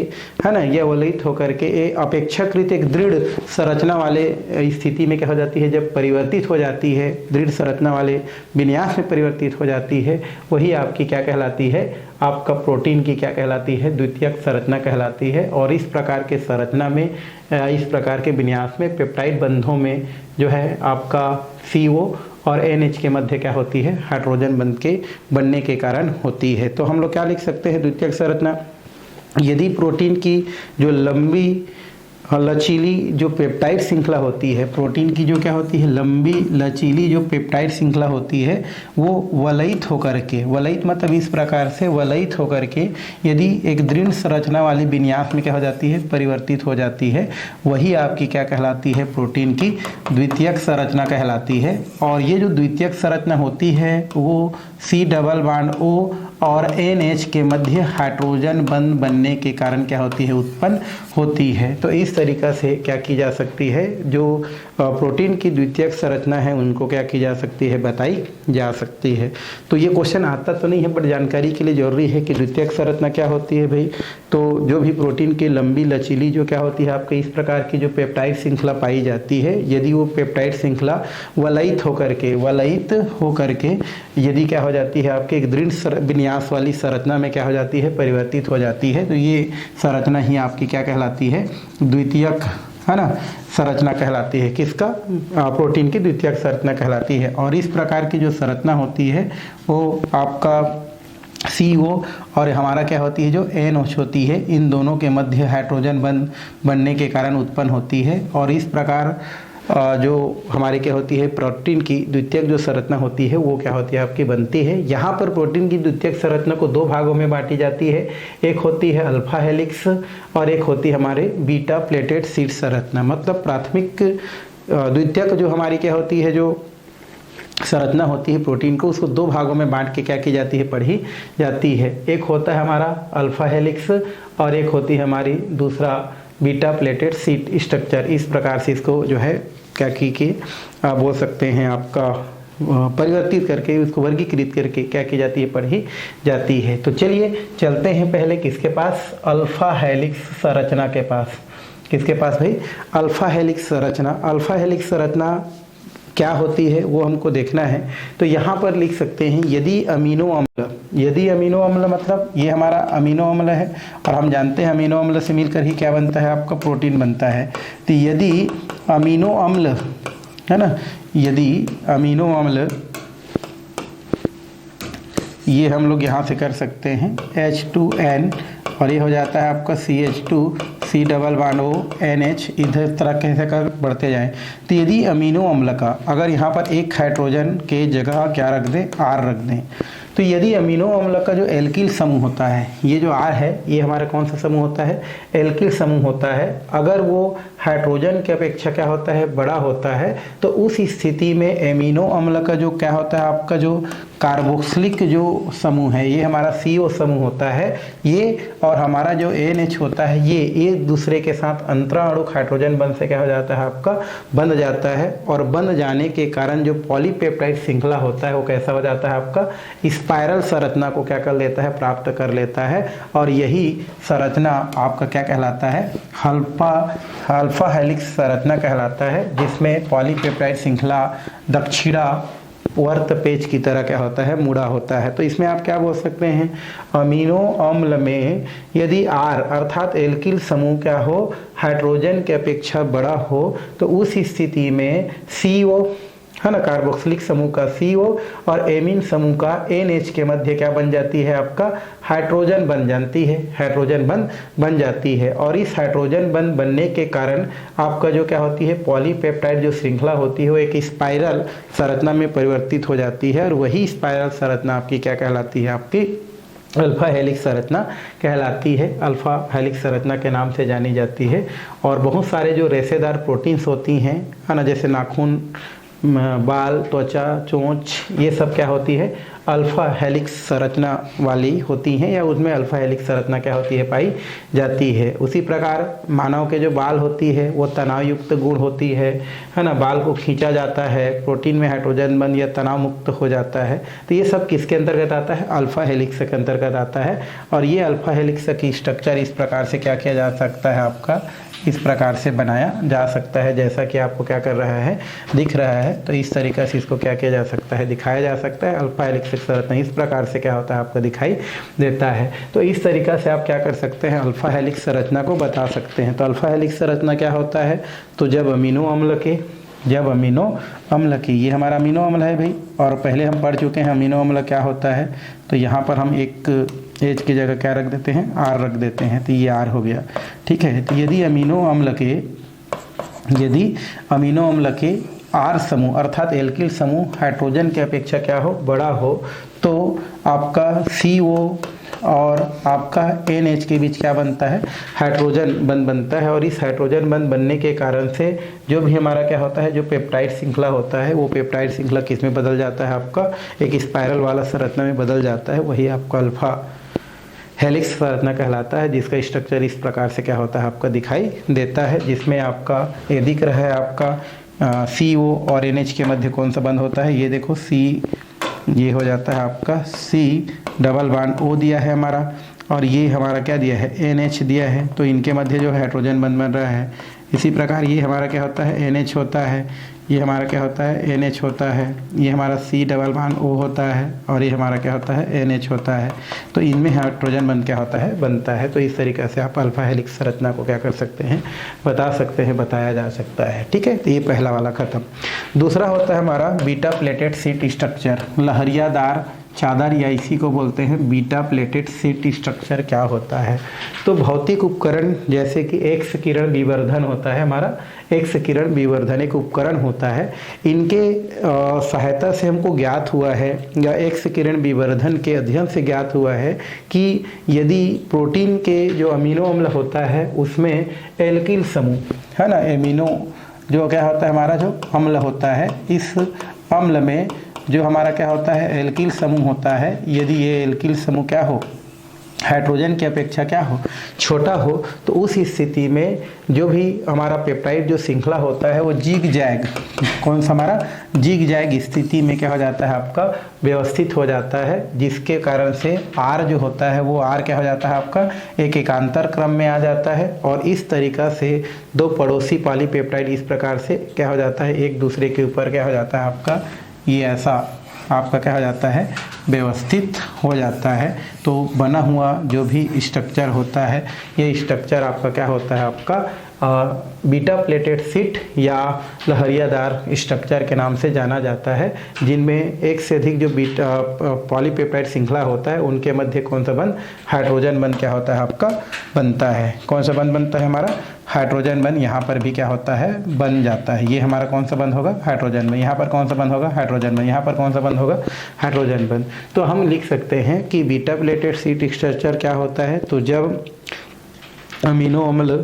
है ना, यह वलयित होकर के अपेक्षाकृत एक दृढ़ संरचना वाले स्थिति में क्या हो जाती है, जब परिवर्तित हो जाती है, दृढ़ संरचना वाले विन्यास में परिवर्तित हो जाती है, वही आपकी क्या कहलाती है, आपका प्रोटीन की क्या कहलाती है, द्वितीयक संरचना कहलाती है। और इस प्रकार के संरचना में, इस प्रकार के विन्यास में पेप्टाइड बंधों में जो है आपका CO और NH के मध्य क्या होती है, हाइड्रोजन बंध के बनने के कारण होती है। तो हम लोग क्या लिख सकते हैं, द्वितीयक संरचना, यदि प्रोटीन की जो लंबी लचीली जो पेप्टाइड श्रृंखला होती है, प्रोटीन की जो क्या होती है, लंबी लचीली जो पेप्टाइड श्रृंखला होती है, वो वलयित होकर के, वलयित मतलब इस प्रकार से वलयित होकर के यदि एक दृढ़ संरचना वाली विन्यास में क्या हो जाती है, परिवर्तित हो जाती है, वही आपकी क्या कहलाती है, प्रोटीन की द्वितीयक संरचना कहलाती है। और ये जो द्वितीयक संरचना होती है वो C डबल बॉन्ड O और NH के मध्य हाइड्रोजन बंध बनने के कारण क्या होती है, उत्पन्न होती है। तो इस तरीक़ा से क्या की जा सकती है, जो प्रोटीन की द्वितीयक संरचना है उनको क्या की जा सकती है, बताई जा सकती है। तो ये क्वेश्चन आता तो नहीं है, बट जानकारी के लिए ज़रूरी है कि द्वितीयक संरचना क्या होती है भाई। तो जो भी प्रोटीन की लंबी लचीली जो क्या होती है, आपके इस प्रकार की जो पेप्टाइड श्रृंखला पाई जाती है, यदि वो पेप्टाइड श्रृंखला वलयित होकर के यदि क्या हो जाती है, आपके एक दृढ़ विन्यास वाली संरचना में क्या हो जाती है, परिवर्तित हो जाती है, तो ये संरचना ही आपकी क्या कहलाती है, द्वितीयक, है ना, संरचना कहलाती है। किसका, प्रोटीन की द्वितीयक संरचना कहलाती है। और इस प्रकार की जो संरचना होती है वो आपका CO और हमारा क्या होती है, जो NH होती है, इन दोनों के मध्य हाइड्रोजन बंध बनने के कारण उत्पन्न होती है। और इस प्रकार जो हमारी क्या होती है, प्रोटीन की द्वितीयक जो संरचना होती है वो क्या होती है, आपकी बनती है। यहाँ पर प्रोटीन की द्वितीयक संरचना को दो भागों में बांटी जाती है, एक होती है अल्फा हेलिक्स और एक होती है हमारे बीटा प्लेटेड शीट संरचना। मतलब प्राथमिक द्वितीयक जो हमारी क्या होती है, जो संरचना होती है प्रोटीन को, उसको दो भागों में बांट के क्या की जाती है, पढ़ी जाती है। एक होता है हमारा अल्फा हेलिक्स और एक होती है हमारी दूसरा बीटा प्लेटेड शीट स्ट्रक्चर। इस प्रकार से इसको जो है क्या की आप बोल सकते हैं, आपका परिवर्तित करके उसको वर्गीकृत करके क्या की जाती है, पढ़ी जाती है। तो चलिए चलते हैं पहले किसके पास, अल्फा हेलिक्स संरचना के पास। किसके पास भाई, अल्फा हेलिक्स संरचना। अल्फा हेलिक्स संरचना क्या होती है वो हमको देखना है। तो यहाँ पर लिख सकते हैं, यदि अमीनो अम्ल मतलब ये हमारा अमीनो अम्ल है और हम जानते हैं अमीनो अम्ल से मिलकर ही क्या बनता है, आपका प्रोटीन बनता है। तो यदि अमीनो अम्ल है ना, यदि अमीनो अम्ल, ये हम लोग यहाँ से कर सकते हैं H2N और ये हो जाता है आपका CH2 C double bond O NH, इधर तरह कैसे कर बढ़ते जाएं। तो यदि अमीनो अम्ल का अगर यहाँ पर एक हाइड्रोजन के जगह क्या रख दें, R रख दें, तो यदि अमीनो अम्ल का जो एल्किल समूह होता है, ये जो R है ये हमारा कौन सा समूह होता है, एल्किल समूह होता है। अगर वो हाइड्रोजन की अपेक्षा क्या होता है, बड़ा होता है, तो उस स्थिति में अमीनो अम्ल का जो क्या होता है, आपका जो कार्बोक्सिलिक जो समूह है, ये हमारा CO समूह होता है, ये और हमारा जो NH होता है, ये एक दूसरे के साथ अंतराणुक हाइड्रोजन बंध से क्या हो जाता है, आपका बंध जाता है। और बंध जाने के कारण जो पॉलीपेप्टाइड श्रृंखला होता है वो कैसा हो जाता है, आपका स्पाइरल संरचना को क्या कर लेता है, प्राप्त कर लेता है। और यही संरचना आपका क्या कहलाता है, अल्फा हेलिक्स संरचना कहलाता है, जिसमें पॉलीपेप्टाइड श्रृंखला दक्षिणा वर्त पेज की तरह क्या होता है, मुड़ा होता है। तो इसमें आप क्या बोल सकते हैं, अमीनो अम्ल में यदि R अर्थात एल्किल समूह क्या हो, हाइड्रोजन की अपेक्षा बड़ा हो, तो उस स्थिति में CO है ना, कार्बोक्सिलिक समूह का CO और एमीन समूह का NH के मध्य क्या बन जाती है आपका हाइड्रोजन बन जाती है, हाइड्रोजन बंध बन जाती है। और इस हाइड्रोजन बंध बनने के कारण आपका जो क्या होती है पॉलीपेप्टाइड जो श्रृंखला होती है वो एक स्पाइरल संरचना में परिवर्तित हो जाती है, और वही स्पाइरल संरचना आपकी क्या कहलाती है, आपकी अल्फा हेलिक्स संरचना कहलाती है, अल्फा हेलिक्स संरचना के नाम से जानी जाती है। और बहुत सारे जो रेशेदार प्रोटीन्स होती हैं, है ना, जैसे नाखून, बाल, त्वचा, चोंच, ये सब क्या होती है अल्फा हेलिक्स संरचना वाली होती हैं, या उसमें अल्फा हेलिक्स संरचना क्या होती है पाई जाती है। उसी प्रकार मानव के जो बाल होती है वो तनाव युक्त गुण होती है ना, बाल को खींचा जाता है, प्रोटीन में हाइड्रोजन बंध या तनाव मुक्त हो जाता है। तो ये सब किसके अंतर्गत आता है, अल्फा हेलिक्स के अंतर्गत आता है। और ये अल्फा हेलिक्स की स्ट्रक्चर इस प्रकार से क्या किया जा सकता है, आपका इस प्रकार से बनाया जा सकता है, जैसा कि आपको क्या कर रहा है दिख रहा है। तो इस तरीक़े से इसको क्या किया जा सकता है, दिखाया जा सकता है। अल्फा हेलिक्स संरचना इस प्रकार से क्या होता है आपको दिखाई देता है। तो इस तरीक़ा से आप क्या कर सकते हैं, अल्फा हेलिक्स संरचना को बता सकते हैं। तो अल्फा हेलिक्स संरचना क्या होता है, तो जब अमीनो अम्ल की, ये हमारा अमीनो अम्ल है भाई, और पहले हम पढ़ चुके हैं अमीनो अम्ल क्या होता है। तो यहाँ पर हम एक H की जगह क्या रख देते हैं, R रख देते हैं, तो ये R हो गया, ठीक है। तो यदि अमीनो अम्ल के R समूह अर्थात एल्किल समूह हाइड्रोजन की अपेक्षा क्या हो, बड़ा हो, तो आपका CO और आपका NH के बीच क्या बनता है, हाइड्रोजन बंध बनता है। और इस हाइड्रोजन बंध बनने के कारण से जो भी हमारा क्या होता है, जो पेप्टाइड श्रृंखला होता है, वो पेप्टाइड श्रृंखला किस में बदल जाता है, आपका एक स्पाइरल वाला संरचना में बदल जाता है। वही आपका अल्फा हेलिक्स संरचना कहलाता है, जिसका स्ट्रक्चर इस प्रकार से क्या होता है आपका दिखाई देता है, जिसमें आपका ये दिख रहा है आपका CO और NH के मध्य कौन सा बंध होता है, ये देखो ये हो जाता है आपका C डबल बॉन्ड O दिया है हमारा, और ये हमारा क्या दिया है, NH दिया है। तो इनके मध्य जो हाइड्रोजन बंध बन रहा है। इसी प्रकार ये हमारा क्या होता है, NH होता है, ये हमारा क्या होता है, NH होता है, ये हमारा C डबल बॉन्ड O होता है, और ये हमारा क्या होता है, NH होता है। तो इनमें हाइड्रोजन बंध क्या होता है, बनता है। तो इस तरीके से आप अल्फा हेलिक्स संरचना को क्या कर सकते हैं, बता सकते हैं, बताया जा सकता है, ठीक है। तो ये पहला वाला खत्म। दूसरा होता है हमारा बीटा प्लेटेड शीट स्ट्रक्चर, लहरियादार चादर, या इसी को बोलते हैं बीटा प्लेटेड शीट स्ट्रक्चर। क्या होता है, तो भौतिक उपकरण जैसे कि एक्स किरण विवर्धन होता है हमारा, एक्स किरण विवर्धन एक उपकरण होता है। इनके सहायता से हमको ज्ञात हुआ है, या एक्स किरण विवर्धन के अध्ययन से ज्ञात हुआ है कि यदि प्रोटीन के जो अमीनो अम्ल होता है उसमें एल्किल समूह, है ना, एमिनो जो क्या होता है हमारा जो अम्ल होता है, इस अम्ल में जो हमारा क्या होता है एल्किल समूह होता है, यदि ये एल्किल समूह क्या हो, हाइड्रोजन की अपेक्षा क्या हो, छोटा हो, तो उस स्थिति में जो भी हमारा पेप्टाइड जो श्रृंखला होता है वो जिग जैग, कौन सा हमारा जिग जैग स्थिति में क्या हो जाता है आपका व्यवस्थित हो जाता है, जिसके कारण से R जो होता है वो R क्या हो जाता है आपका एक एकांतर क्रम में आ जाता है। और इस तरीका से दो पड़ोसी पॉलीपेप्टाइड इस प्रकार से क्या हो जाता है, एक दूसरे के ऊपर क्या हो जाता है आपका, ये ऐसा आपका क्या हो जाता है, व्यवस्थित हो जाता है। तो बना हुआ जो भी स्ट्रक्चर होता है, ये स्ट्रक्चर आपका क्या होता है, आपका बीटा प्लेटेड शीट या लहरियादार स्ट्रक्चर के नाम से जाना जाता है, जिनमें एक से अधिक जो बीटा पॉलीपेप्टाइड श्रृंखला होता है उनके मध्य कौन सा बंध, हाइड्रोजन बंध क्या होता है आपका बनता है। कौन सा बंध बनता है हमारा, हाइड्रोजन बंध। यहाँ पर भी क्या होता है, बन जाता है। ये हमारा कौन सा बंध होगा, हाइड्रोजन बंध। यहाँ पर कौन सा बंध होगा, हाइड्रोजन बंध। यहाँ पर कौन सा बंध होगा, हाइड्रोजन बंध। तो हम लिख सकते हैं कि बीटा प्लेटेड शीट स्ट्रक्चर क्या होता है, तो जब अमीनो अम्ल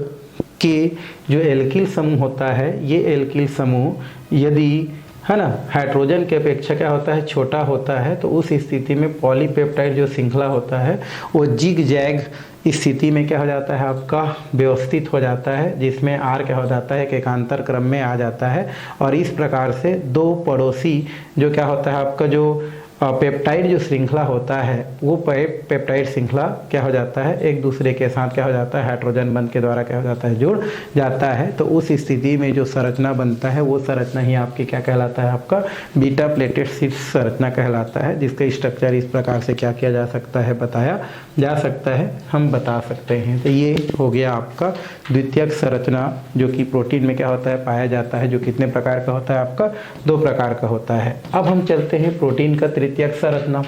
के जो एल्किल समूह होता है, ये एल्किल समूह यदि, है ना, हाइड्रोजन की अपेक्षा क्या होता है, छोटा होता है, तो उस स्थिति में पॉलीपेप्टाइड जो श्रृंखला होता है वो जिग जैग स्थिति में क्या हो जाता है आपका व्यवस्थित हो जाता है, जिसमें R क्या हो जाता है, एक एकांतर क्रम में आ जाता है। और इस प्रकार से दो पड़ोसी जो क्या होता है आपका जो पेप्टाइड जो श्रृंखला होता है वो पेप्टाइड श्रृंखला क्या हो जाता है, एक दूसरे के साथ क्या हो जाता है, हाइड्रोजन बंध के द्वारा क्या हो जाता है, जुड़ जाता है। तो उस स्थिति में जो संरचना बनता है वो संरचना ही आपकी क्या कहलाता है, आपका बीटा प्लेटेड शीट्स संरचना कहलाता है, जिसका स्ट्रक्चर इस प्रकार से क्या किया जा सकता है, बताया जा सकता है, हम बता सकते हैं। तो ये हो गया आपका द्वितीयक संरचना, जो कि प्रोटीन में क्या होता है, पाया जाता है, जो कितने प्रकार का होता है, आपका 2 प्रकार का होता है। अब हम चलते हैं प्रोटीन का तृतीयक संरचना।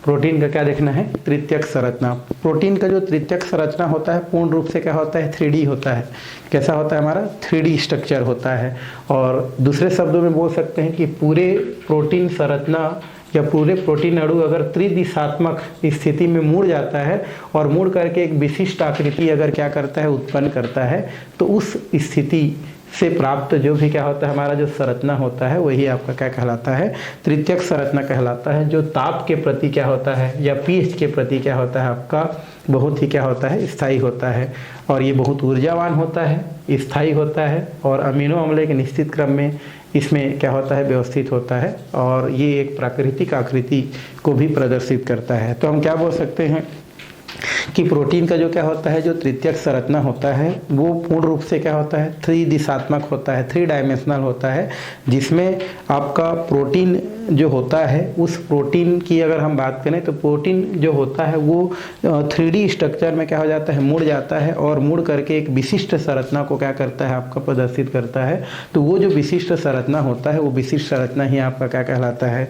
प्रोटीन का क्या देखना है, तृतीयक संरचना। प्रोटीन का जो तृतीयक संरचना होता है पूर्ण रूप से क्या होता है, 3D होता है। कैसा होता है, हमारा 3D स्ट्रक्चर होता है। और दूसरे शब्दों में बोल सकते हैं कि पूरे प्रोटीन संरचना या पूरे प्रोटीन अणु अगर त्रिदिशात्मक स्थिति में मुड़ जाता है और मुड़ करके एक विशिष्ट आकृति अगर क्या करता है, उत्पन्न करता है, तो उस स्थिति से प्राप्त जो भी क्या होता है, हमारा जो संरचना होता है वही आपका क्या कहलाता है, तृतीयक संरचना कहलाता है। जो ताप के प्रति क्या होता है या पीएच के प्रति क्या होता है, आपका बहुत ही क्या होता है, स्थायी होता है। और ये बहुत ऊर्जावान होता है, स्थायी होता है, और अमीनो अम्ल एक निश्चित क्रम में इसमें क्या होता है, व्यवस्थित होता है, और ये एक प्राकृतिक आकृति को भी प्रदर्शित करता है। तो हम क्या बोल सकते हैं कि प्रोटीन का जो क्या होता है, जो तृतीयक संरचना होता है वो पूर्ण रूप से क्या होता है, 3 दिशात्मक होता है, 3 डायमेंशनल होता है, जिसमें आपका प्रोटीन जो होता है, उस प्रोटीन की अगर हम बात करें तो प्रोटीन जो होता है वो 3D स्ट्रक्चर में क्या हो जाता है, मुड़ जाता है, और मुड़ करके एक विशिष्ट संरचना को क्या करता है, आपका प्रदर्शित करता है। तो वो जो विशिष्ट संरचना होता है वो विशिष्ट संरचना ही आपका क्या कहलाता है,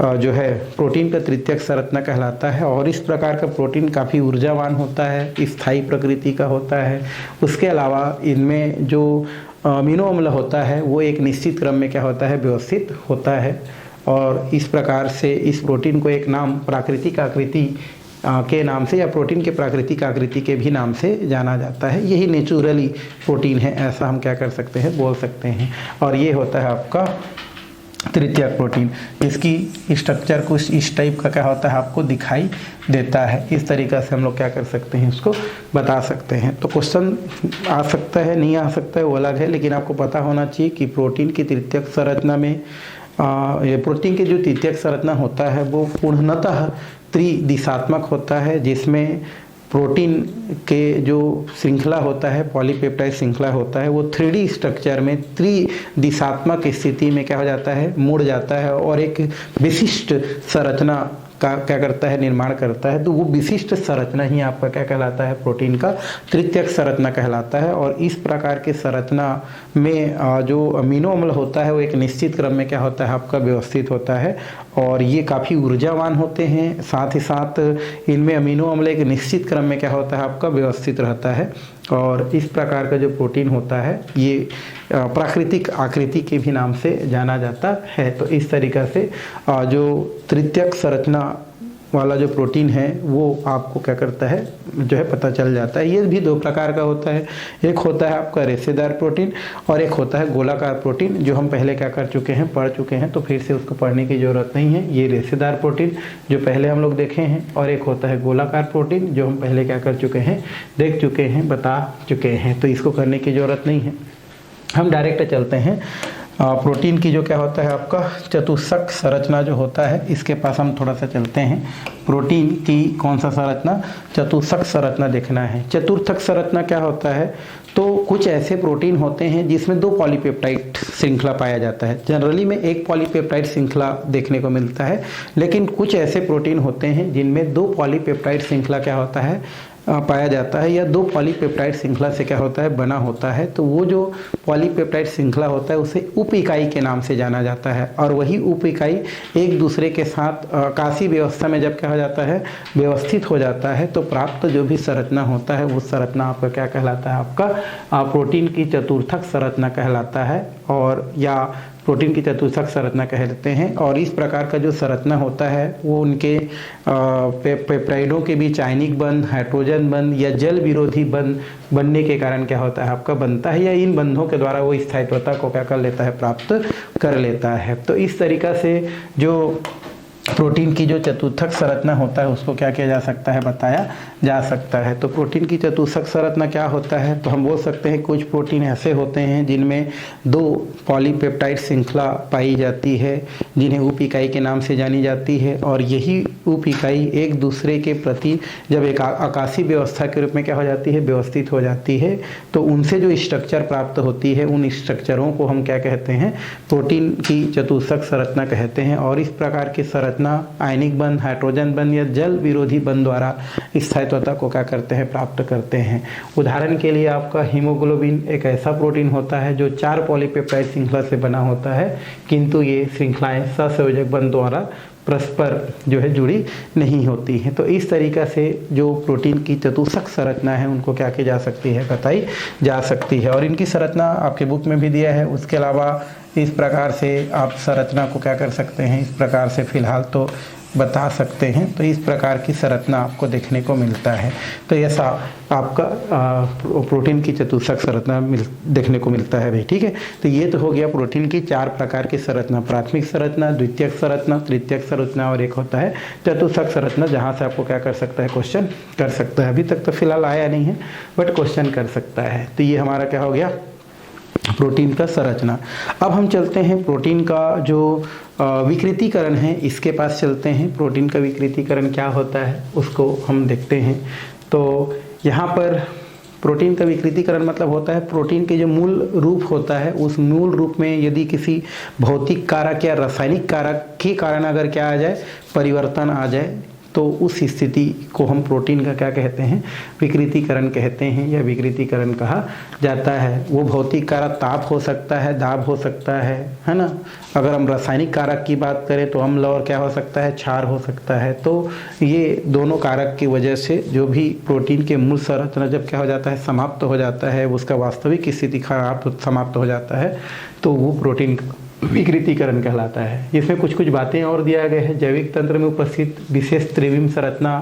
जो है प्रोटीन का तृतीयक संरचना कहलाता है। और इस प्रकार का प्रोटीन काफ़ी ऊर्जावान होता है, स्थायी प्रकृति का होता है। उसके अलावा इनमें जो अमीनो अम्ल होता है वो एक निश्चित क्रम में क्या होता है, व्यवस्थित होता है। और इस प्रकार से इस प्रोटीन को एक नाम प्राकृतिक आकृति के नाम से या प्रोटीन के प्राकृतिक आकृति के भी नाम से जाना जाता है। यही नेचुरली प्रोटीन है, ऐसा हम क्या कर सकते हैं, बोल सकते हैं। और ये होता है आपका तृतीयक प्रोटीन। इसकी स्ट्रक्चर कुछ इस टाइप का क्या होता है, आपको दिखाई देता है। इस तरीक़ा से हम लोग क्या कर सकते हैं, उसको बता सकते हैं। तो क्वेश्चन आ सकता है, नहीं आ सकता है, वो अलग है, लेकिन आपको पता होना चाहिए कि प्रोटीन की तृतीयक संरचना में ये प्रोटीन की जो तृतीयक संरचना होता है वो पूर्णतः त्रिदिशात्मक होता है, जिसमें प्रोटीन के जो श्रृंखला होता है, पॉलीपेप्टाइड श्रृंखला होता है, वो 3D स्ट्रक्चर में त्रिदिशात्मक स्थिति में क्या हो जाता है, मुड़ जाता है, और एक विशिष्ट संरचना का क्या करता है, निर्माण करता है। तो वो विशिष्ट संरचना ही आपका क्या कहलाता है, प्रोटीन का तृतीयक संरचना कहलाता है। और इस प्रकार के संरचना में जो अमीनो अम्ल होता है वो एक निश्चित क्रम में क्या होता है, आपका व्यवस्थित होता है, और ये काफ़ी ऊर्जावान होते हैं। साथ ही साथ इनमें अमीनो अम्ल एक निश्चित क्रम में क्या होता है, आपका व्यवस्थित रहता है। और इस प्रकार का जो प्रोटीन होता है ये प्राकृतिक आकृति के भी नाम से जाना जाता है। तो इस तरीक़ा से जो तृतीयक संरचना वाला जो प्रोटीन है वो आपको क्या करता है, जो है पता चल जाता है। ये भी 2 प्रकार का होता है, एक होता है आपका रेशेदार प्रोटीन और एक होता है गोलाकार प्रोटीन, जो हम पहले क्या कर चुके हैं, पढ़ चुके हैं, तो फिर से उसको पढ़ने की ज़रूरत नहीं है। ये रेशेदार प्रोटीन जो पहले हम लोग देखे हैं, और एक होता है गोलाकार प्रोटीन जो हम पहले क्या कर चुके हैं, देख चुके हैं, बता चुके हैं, तो इसको करने की ज़रूरत नहीं है। हम डायरेक्ट चलते हैं प्रोटीन की जो क्या होता है, आपका चतुष्क संरचना जो होता है, इसके पास हम थोड़ा सा चलते हैं। प्रोटीन की कौन सा संरचना, चतुष्क संरचना देखना है। चतुर्थक संरचना क्या होता है, तो कुछ ऐसे प्रोटीन होते हैं जिसमें 2 पॉलीपेप्टाइड श्रृंखला पाया जाता है। जनरली में 1 पॉलीपेप्टाइड श्रृंखला देखने को मिलता है, लेकिन कुछ ऐसे प्रोटीन होते हैं जिनमें 2 पॉलीपेप्टाइड श्रृंखला क्या होता है, पाया जाता है, या 2 पॉलीपेप्टाइड श्रृंखला से क्या होता है, बना होता है। तो वो जो पॉलीपेप्टाइड श्रृंखला होता है उसे उप इकाई के नाम से जाना जाता है, और वही उप इकाई एक दूसरे के साथ आकाशीय व्यवस्था में जब क्या हो जाता है, व्यवस्थित हो जाता है, तो प्राप्त जो भी संरचना होता है वो संरचना आपका क्या कहलाता है, आपका प्रोटीन की चतुर्थक संरचना कहलाता है, और या प्रोटीन की चतुष्क संरचना कहते हैं। और इस प्रकार का जो संरचना होता है वो उनके पेप्टाइडों के बीच आयनिक बंध, हाइड्रोजन बंध या जल विरोधी बंध बनने के कारण क्या होता है, आपका बनता है, या इन बंधों के द्वारा वो स्थायित्वता को क्या कर लेता है, प्राप्त कर लेता है। तो इस तरीक़ा से जो प्रोटीन की जो चतुर्थक संरचना होता है उसको क्या किया जा सकता है, बताया जा सकता है। तो प्रोटीन की चतुर्थक संरचना क्या होता है, तो हम बोल सकते हैं कुछ प्रोटीन ऐसे होते हैं जिनमें 2 पॉलीपेप्टाइड श्रृंखला पाई जाती है जिन्हें उप इकाई के नाम से जानी जाती है, और यही उप इकाई एक दूसरे के प्रति जब एक आकाशीय व्यवस्था के रूप में क्या हो जाती है, व्यवस्थित हो जाती है, तो उनसे जो स्ट्रक्चर प्राप्त होती है उन स्ट्रक्चरों को हम क्या कहते हैं, प्रोटीन की चतुर्थक संरचना कहते हैं। और इस प्रकार की संरचना आयनिक बंध, हाइड्रोजन बंध या जल विरोधी बंध द्वारा स्थायित्वता को क्या करते हैं, प्राप्त करते हैं। उदाहरण के लिए आपका हीमोग्लोबिन एक ऐसा प्रोटीन होता है जो 4 पॉलीपेप्टाइड श्रृंखला से बना होता है, किंतु ये श्रृंखलाएं सहसंयोजक बंध द्वारा परस्पर जो है जुड़ी नहीं होती हैं। तो इस तरीक़ा से जो प्रोटीन की चतुर्थक संरचना है उनको क्या की जा सकती है, बताई जा सकती है। और इनकी संरचना आपके बुक में भी दिया है। उसके अलावा इस प्रकार से आप संरचना को क्या कर सकते हैं, इस प्रकार से फिलहाल तो बता सकते हैं। तो इस प्रकार की संरचना आपको देखने को मिलता है। तो ऐसा आपका प्रोटीन की चतुर्थक संरचना देखने को मिलता है भाई, ठीक है। तो ये तो हो गया प्रोटीन की 4 प्रकार की संरचना, प्राथमिक संरचना, द्वितीयक संरचना, तृतीयक संरचना और एक होता है चतुर्थक संरचना, जहाँ से आपको क्या कर सकता है, क्वेश्चन कर सकता है। अभी तक तो फिलहाल आया नहीं है बट क्वेश्चन कर सकता है। तो ये हमारा क्या हो गया, प्रोटीन का संरचना। अब हम चलते हैं प्रोटीन का जो विकृतीकरण है इसके पास चलते हैं। प्रोटीन का विकृतीकरण क्या होता है उसको हम देखते हैं। तो यहाँ पर प्रोटीन का विकृतीकरण मतलब होता है प्रोटीन के जो मूल रूप होता है उस मूल रूप में यदि किसी भौतिक कारक या रासायनिक कारक के कारण अगर क्या आ जाए, परिवर्तन आ जाए, तो उस स्थिति को हम प्रोटीन का क्या कहते हैं, विकृतीकरण कहते हैं या विकृतीकरण कहा जाता है। वो भौतिक कारक ताप हो सकता है, दाब हो सकता है ना। अगर हम रासायनिक कारक की बात करें तो अम्ल और क्या हो सकता है, क्षार हो सकता है। तो ये दोनों कारक की वजह से जो भी प्रोटीन के मूल संरचना जब क्या हो जाता है, समाप्त हो जाता है, उसका वास्तविक स्थिति खराब समाप्त हो जाता है, तो वो प्रोटीन विकृतीकरण कहलाता है। इसमें कुछ कुछ बातें और दिया गया है। जैविक तंत्र में उपस्थित विशेष त्रिविम संरचना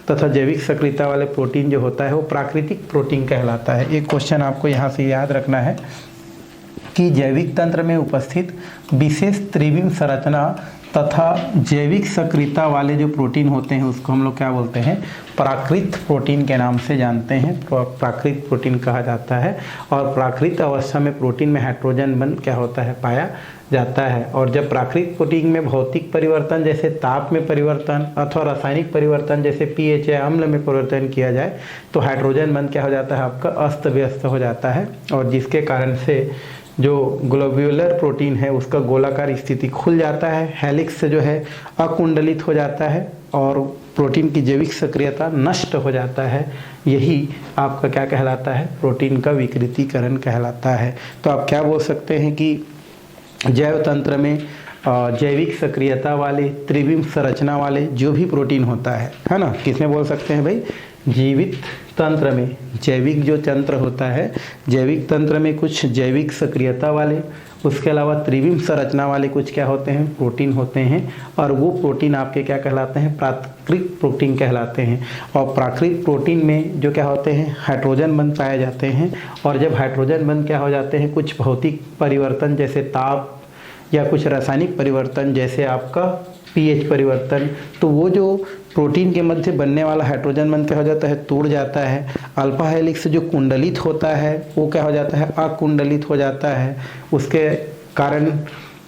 तथा जैविक सक्रियता वाले प्रोटीन जो होता है वो प्राकृतिक प्रोटीन कहलाता है। एक क्वेश्चन आपको यहाँ से याद रखना है कि जैविक तंत्र में उपस्थित विशेष त्रिविम संरचना तथा जैविक सक्रियता वाले जो प्रोटीन होते हैं उसको हम लोग क्या बोलते हैं, प्राकृत प्रोटीन के नाम से जानते हैं। प्राकृत प्रोटीन कहा जाता है। और प्राकृत अवस्था में प्रोटीन में हाइड्रोजन बंध क्या होता है, पाया जाता है। और जब प्राकृतिक प्रोटीन में भौतिक परिवर्तन जैसे ताप में परिवर्तन अथवा रासायनिक परिवर्तन जैसे पीएच या अम्ल में परिवर्तन किया जाए तो हाइड्रोजन बंध क्या हो जाता है, आपका अस्त व्यस्त हो जाता है, और जिसके कारण से जो ग्लोब्यूलर प्रोटीन है उसका गोलाकार स्थिति खुल जाता है, हेलिक्स जो है अकुंडलित हो जाता है और प्रोटीन की जैविक सक्रियता नष्ट हो जाता है। यही आपका क्या कहलाता है, प्रोटीन का विकृतीकरण कहलाता है। तो आप क्या बोल सकते हैं कि जैव तंत्र में जैविक सक्रियता वाले त्रिविम संरचना वाले जो भी प्रोटीन होता है ना, किसमें बोल सकते हैं भाई, जीवित तंत्र में। जैविक जो तंत्र होता है, जैविक तंत्र में कुछ जैविक सक्रियता वाले, उसके अलावा त्रिविम संरचना वाले कुछ क्या होते हैं, प्रोटीन होते हैं। और वो प्रोटीन आपके क्या कहलाते हैं, प्राकृतिक प्रोटीन कहलाते हैं। और प्राकृतिक प्रोटीन में जो क्या होते हैं, हाइड्रोजन बंध पाए जाते हैं। और जब हाइड्रोजन बंध क्या हो जाते हैं, कुछ भौतिक परिवर्तन जैसे ताप या कुछ रासायनिक परिवर्तन जैसे आपका पीएच परिवर्तन, तो वो जो प्रोटीन के मध्य बनने वाला हाइड्रोजन बंध क्या हो जाता है, टूट जाता है। अल्फा हेलिक्स जो कुंडलित होता है वो क्या हो जाता है, अकुंडलित हो जाता है, उसके कारण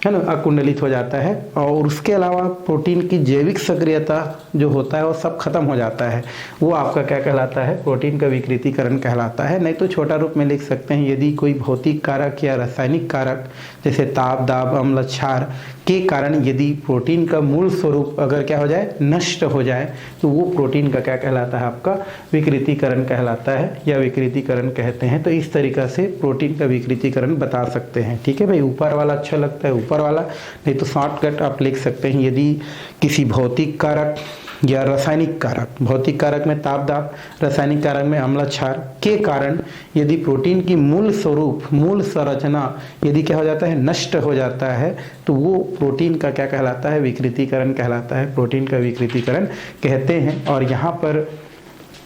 है ना, अकुंडलित हो जाता है। और उसके अलावा प्रोटीन की जैविक सक्रियता जो होता है वो सब खत्म हो जाता है। वो आपका क्या कहलाता है, प्रोटीन का विकृतीकरण कहलाता है। नहीं तो छोटा रूप में लिख सकते हैं, यदि कोई भौतिक कारक या रासायनिक कारक जैसे ताप, दाब, अम्ल, क्षार के कारण यदि प्रोटीन का मूल स्वरूप अगर क्या हो जाए, नष्ट हो जाए, तो वो प्रोटीन का क्या कहलाता है, आपका विकृतीकरण कहलाता है या विकृतीकरण कहते हैं। तो इस तरीक़ा से प्रोटीन का विकृतीकरण बता सकते हैं। ठीक है भाई, ऊपर वाला अच्छा लगता है ऊपर वाला, नहीं तो शॉर्टकट आप लिख सकते हैं, यदि किसी भौतिक कारक या रासायनिक कारक, भौतिक कारक में ताप, दाब, रासायनिक कारक में अम्ल, क्षार के कारण यदि प्रोटीन की मूल स्वरूप, मूल संरचना यदि क्या हो जाता है, नष्ट हो जाता है, तो वो प्रोटीन का क्या कहलाता है, विकृतीकरण कहलाता है। प्रोटीन का विकृतीकरण कहते हैं। और यहाँ पर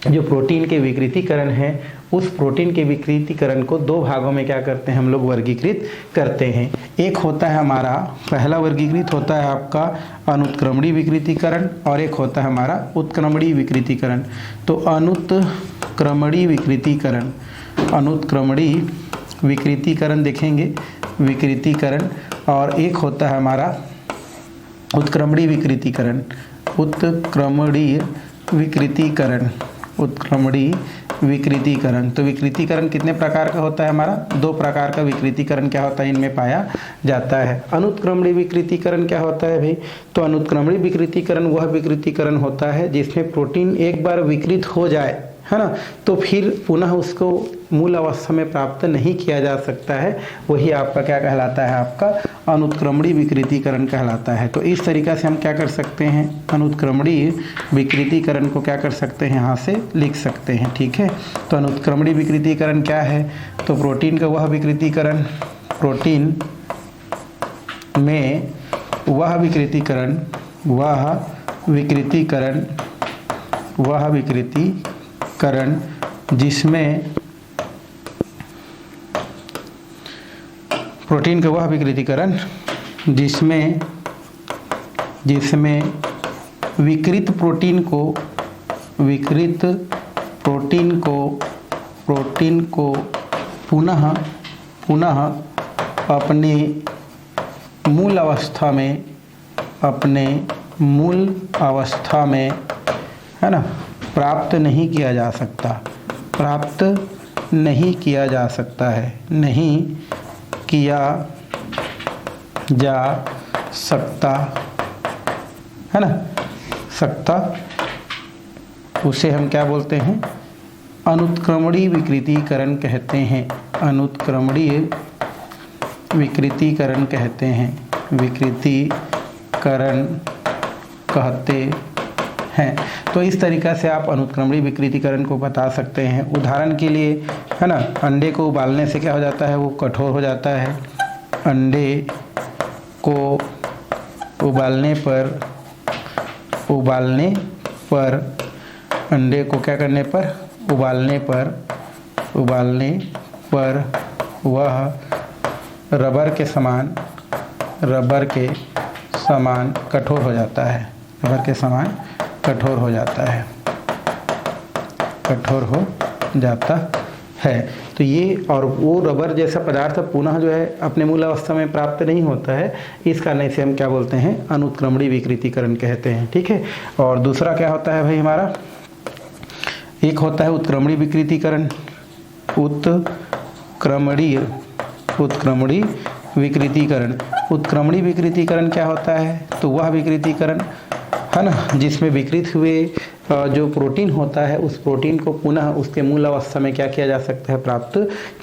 जो प्रोटीन के विकृतीकरण है, उस प्रोटीन के विकृतीकरण को दो भागों में क्या करते हैं हम लोग वर्गीकृत करते हैं। एक होता है हमारा, पहला वर्गीकृत होता है आपका अनुत्क्रमणीय विकृतीकरण और एक होता है हमारा उत्क्रमणीय विकृतीकरण। तो अनुत्क्रमणीय विकृतीकरण, अनुत्क्रमणीय विकृतीकरण देखेंगे, विकृतीकरण, और एक होता है हमारा उत्क्रमणीय विकृतीकरण, उत्क्रमणीय विकृतीकरण, उत्क्रमणीय विकृतीकरण। तो विकृतीकरण कितने प्रकार का होता है हमारा? दो प्रकार का विकृतीकरण क्या होता है इनमें पाया जाता है। अनुत्क्रमणीय विकृतीकरण क्या होता है भाई? तो अनुत्क्रमणीय विकृतीकरण वह विकृतीकरण होता है जिसमें प्रोटीन एक बार विकृत हो जाए, है ना, तो फिर पुनः उसको मूल अवस्था में प्राप्त नहीं किया जा सकता है। वही आपका क्या कहलाता है? आपका अनुत्क्रमणीय विकृतीकरण कहलाता है। तो इस तरीक़ा से हम क्या कर सकते हैं? अनुत्क्रमणीय विकृतीकरण को क्या कर सकते हैं? यहाँ से लिख सकते हैं, ठीक है। तो अनुत्क्रमणीय विकृतीकरण क्या है? तो प्रोटीन का वह विकृतीकरण, प्रोटीन में वह विकृतीकरण, वह विकृतीकरण जिसमें प्रोटीन का वह विकृतीकरण जिसमें विकृत प्रोटीन को पुनः अपने मूल अवस्था में, है ना, प्राप्त नहीं किया जा सकता है, नहीं किया जा सकता, है ना, सकता, उसे हम क्या बोलते हैं? अनुत्क्रमणीय विकृतीकरण कहते हैं, अनुत्क्रमणीय विकृतीकरण कहते हैं, विकृतीकरण कहते हैं। तो इस तरीक़ा से आप अनुत्क्रमणीय विकृतीकरण को बता सकते हैं। उदाहरण के लिए, है ना, अंडे को उबालने से क्या हो जाता है? वो कठोर हो जाता है। अंडे को उबालने पर अंडे को क्या करने पर? उबालने पर वह रबर के समान कठोर हो जाता है, कठोर हो जाता है। तो ये और वो रबर जैसा पदार्थ पुनः जो है अपने मूल अवस्था में प्राप्त नहीं होता है। इस कारण से हम क्या बोलते हैं? अनुत्क्रमणीय विकृतीकरण कहते हैं, ठीक है। और दूसरा क्या होता है भाई हमारा? एक होता है उत्क्रमणीय विकृतीकरण, उत्क्रमणीय उत्क्रमणीय विकृतीकरण क्या होता है? तो वह विकृतीकरण, है ना, जिसमें विकृत हुए जो प्रोटीन होता है उस प्रोटीन को पुनः उसके मूल अवस्था में क्या किया जा सकता है? प्राप्त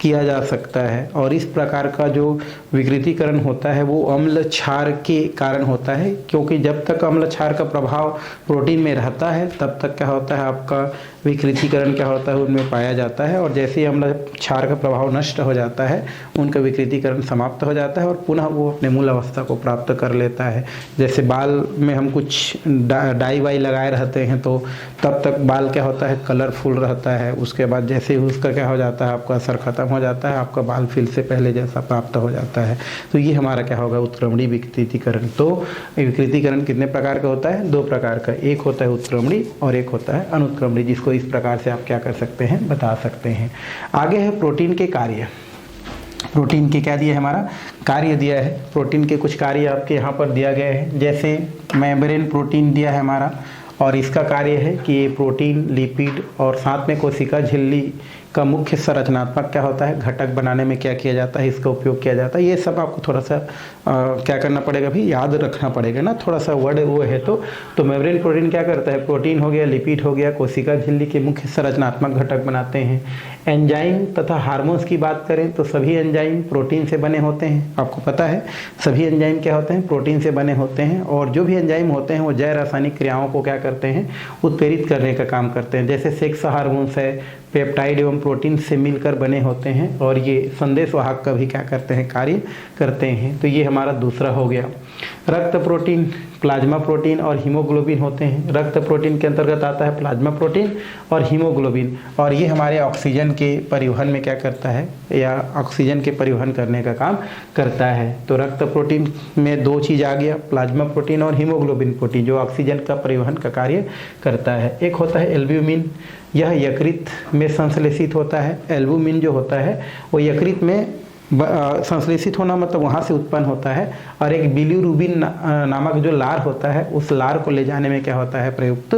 किया जा सकता है। और इस प्रकार का जो विकृतीकरण होता है वो अम्ल क्षार के कारण होता है, क्योंकि जब तक अम्ल क्षार का प्रभाव प्रोटीन में रहता है तब तक क्या होता है? आपका विकृतीकरण क्या होता है? उनमें पाया जाता है। और जैसे ही अम्ल क्षार का प्रभाव नष्ट हो जाता है उनका विकृतीकरण समाप्त हो जाता है और पुनः वो अपने मूल अवस्था को प्राप्त कर लेता है। जैसे बाल में हम कुछ डाई वाई लगाए रहते हैं तो तब तक बाल क्या होता है? कलरफुल रहता है। उसके बाद जैसे ही उसका क्या हो जाता है? आपका असर खत्म हो जाता है, आपका बाल फिर से पहले जैसा प्राप्त हो जाता है। तो ये हमारा क्या होगा? उत्क्रमणीय विकृतीकरण। तो विकृतीकरण कितने प्रकार का होता है? दो प्रकार का, एक होता है उत्क्रमणीय और एक होता है अनुत्क्रमणीय, जिसको इस प्रकार से आप क्या कर सकते हैं? बता सकते हैं। आगे है प्रोटीन के कार्य। प्रोटीन के क्या दिया है? हमारा कार्य दिया है। प्रोटीन के कुछ कार्य आपके यहाँ पर दिया गया है। जैसे मेम्ब्रेन प्रोटीन दिया है हमारा, और इसका कार्य है कि ये प्रोटीन, लिपिड और साथ में कोशिका झिल्ली का मुख्य संरचनात्मक क्या होता है? घटक बनाने में क्या किया जाता है? इसका उपयोग किया जाता है। ये सब आपको थोड़ा सा क्या करना पड़ेगा भी? याद रखना पड़ेगा ना, थोड़ा सा वर्ड वो है। तो मेम्ब्रेन प्रोटीन क्या करता है? प्रोटीन हो गया, लिपिड हो गया, कोशिका झिल्ली के मुख्य संरचनात्मक घटक बनाते हैं। एंजाइम तथा हार्मोन्स की बात करें तो सभी एंजाइम प्रोटीन से बने होते हैं। आपको पता है सभी एंजाइम क्या होते हैं? प्रोटीन से बने होते हैं। और जो भी एंजाइम होते हैं वो जैव रासायनिक क्रियाओं को क्या करते हैं? उत्प्रेरित करने का काम करते हैं। जैसे सेक्स हार्मोन्स है, पेप्टाइड एवं प्रोटीन से मिलकर बने होते हैं और ये संदेश वाहक का भी क्या करते हैं, कार्य करते हैं। तो ये हमारा दूसरा हो गया। रक्त प्रोटीन, प्लाज्मा प्रोटीन और हीमोग्लोबिन होते हैं। रक्त प्रोटीन के अंतर्गत आता है प्लाज्मा प्रोटीन और हीमोग्लोबिन, और ये हमारे ऑक्सीजन के परिवहन में क्या करता है, या ऑक्सीजन के परिवहन करने का काम करता है। तो रक्त प्रोटीन में दो चीज़ आ गया, प्लाज्मा प्रोटीन और हीमोग्लोबिन प्रोटीन, जो ऑक्सीजन का परिवहन का कार्य करता है। एक होता है एल्ब्यूमिन, यह यकृत में संश्लेषित होता है। एल्ब्यूमिन जो होता है वो यकृत में संश्लेषित होना मतलब वहाँ से उत्पन्न होता है, और एक बिलीरुबिन नामक जो लार होता है, उस लार को ले जाने में क्या होता है, प्रयुक्त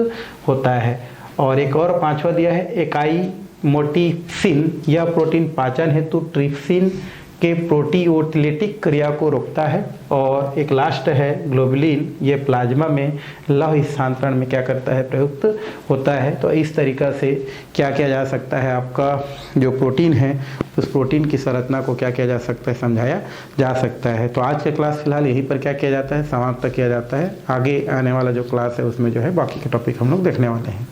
होता है। और एक और पांचवा दिया है एकाई मोटिसिन, यह प्रोटीन पाचन हेतु ट्रिप्सिन के प्रोटीओलिटिक क्रिया को रोकता है। और एक लास्ट है ग्लोबुलिन, ये प्लाज्मा में लौह स्थानांतरण में क्या करता है, प्रयुक्त होता है। तो इस तरीक़ा से क्या किया जा सकता है, आपका जो प्रोटीन है उस प्रोटीन की संरचना को क्या किया जा सकता है, समझाया जा सकता है। तो आज का क्लास फिलहाल यहीं पर क्या किया जाता है, समाप्त किया जाता है। आगे आने वाला जो क्लास है उसमें जो है बाकी के टॉपिक हम लोग देखने वाले हैं।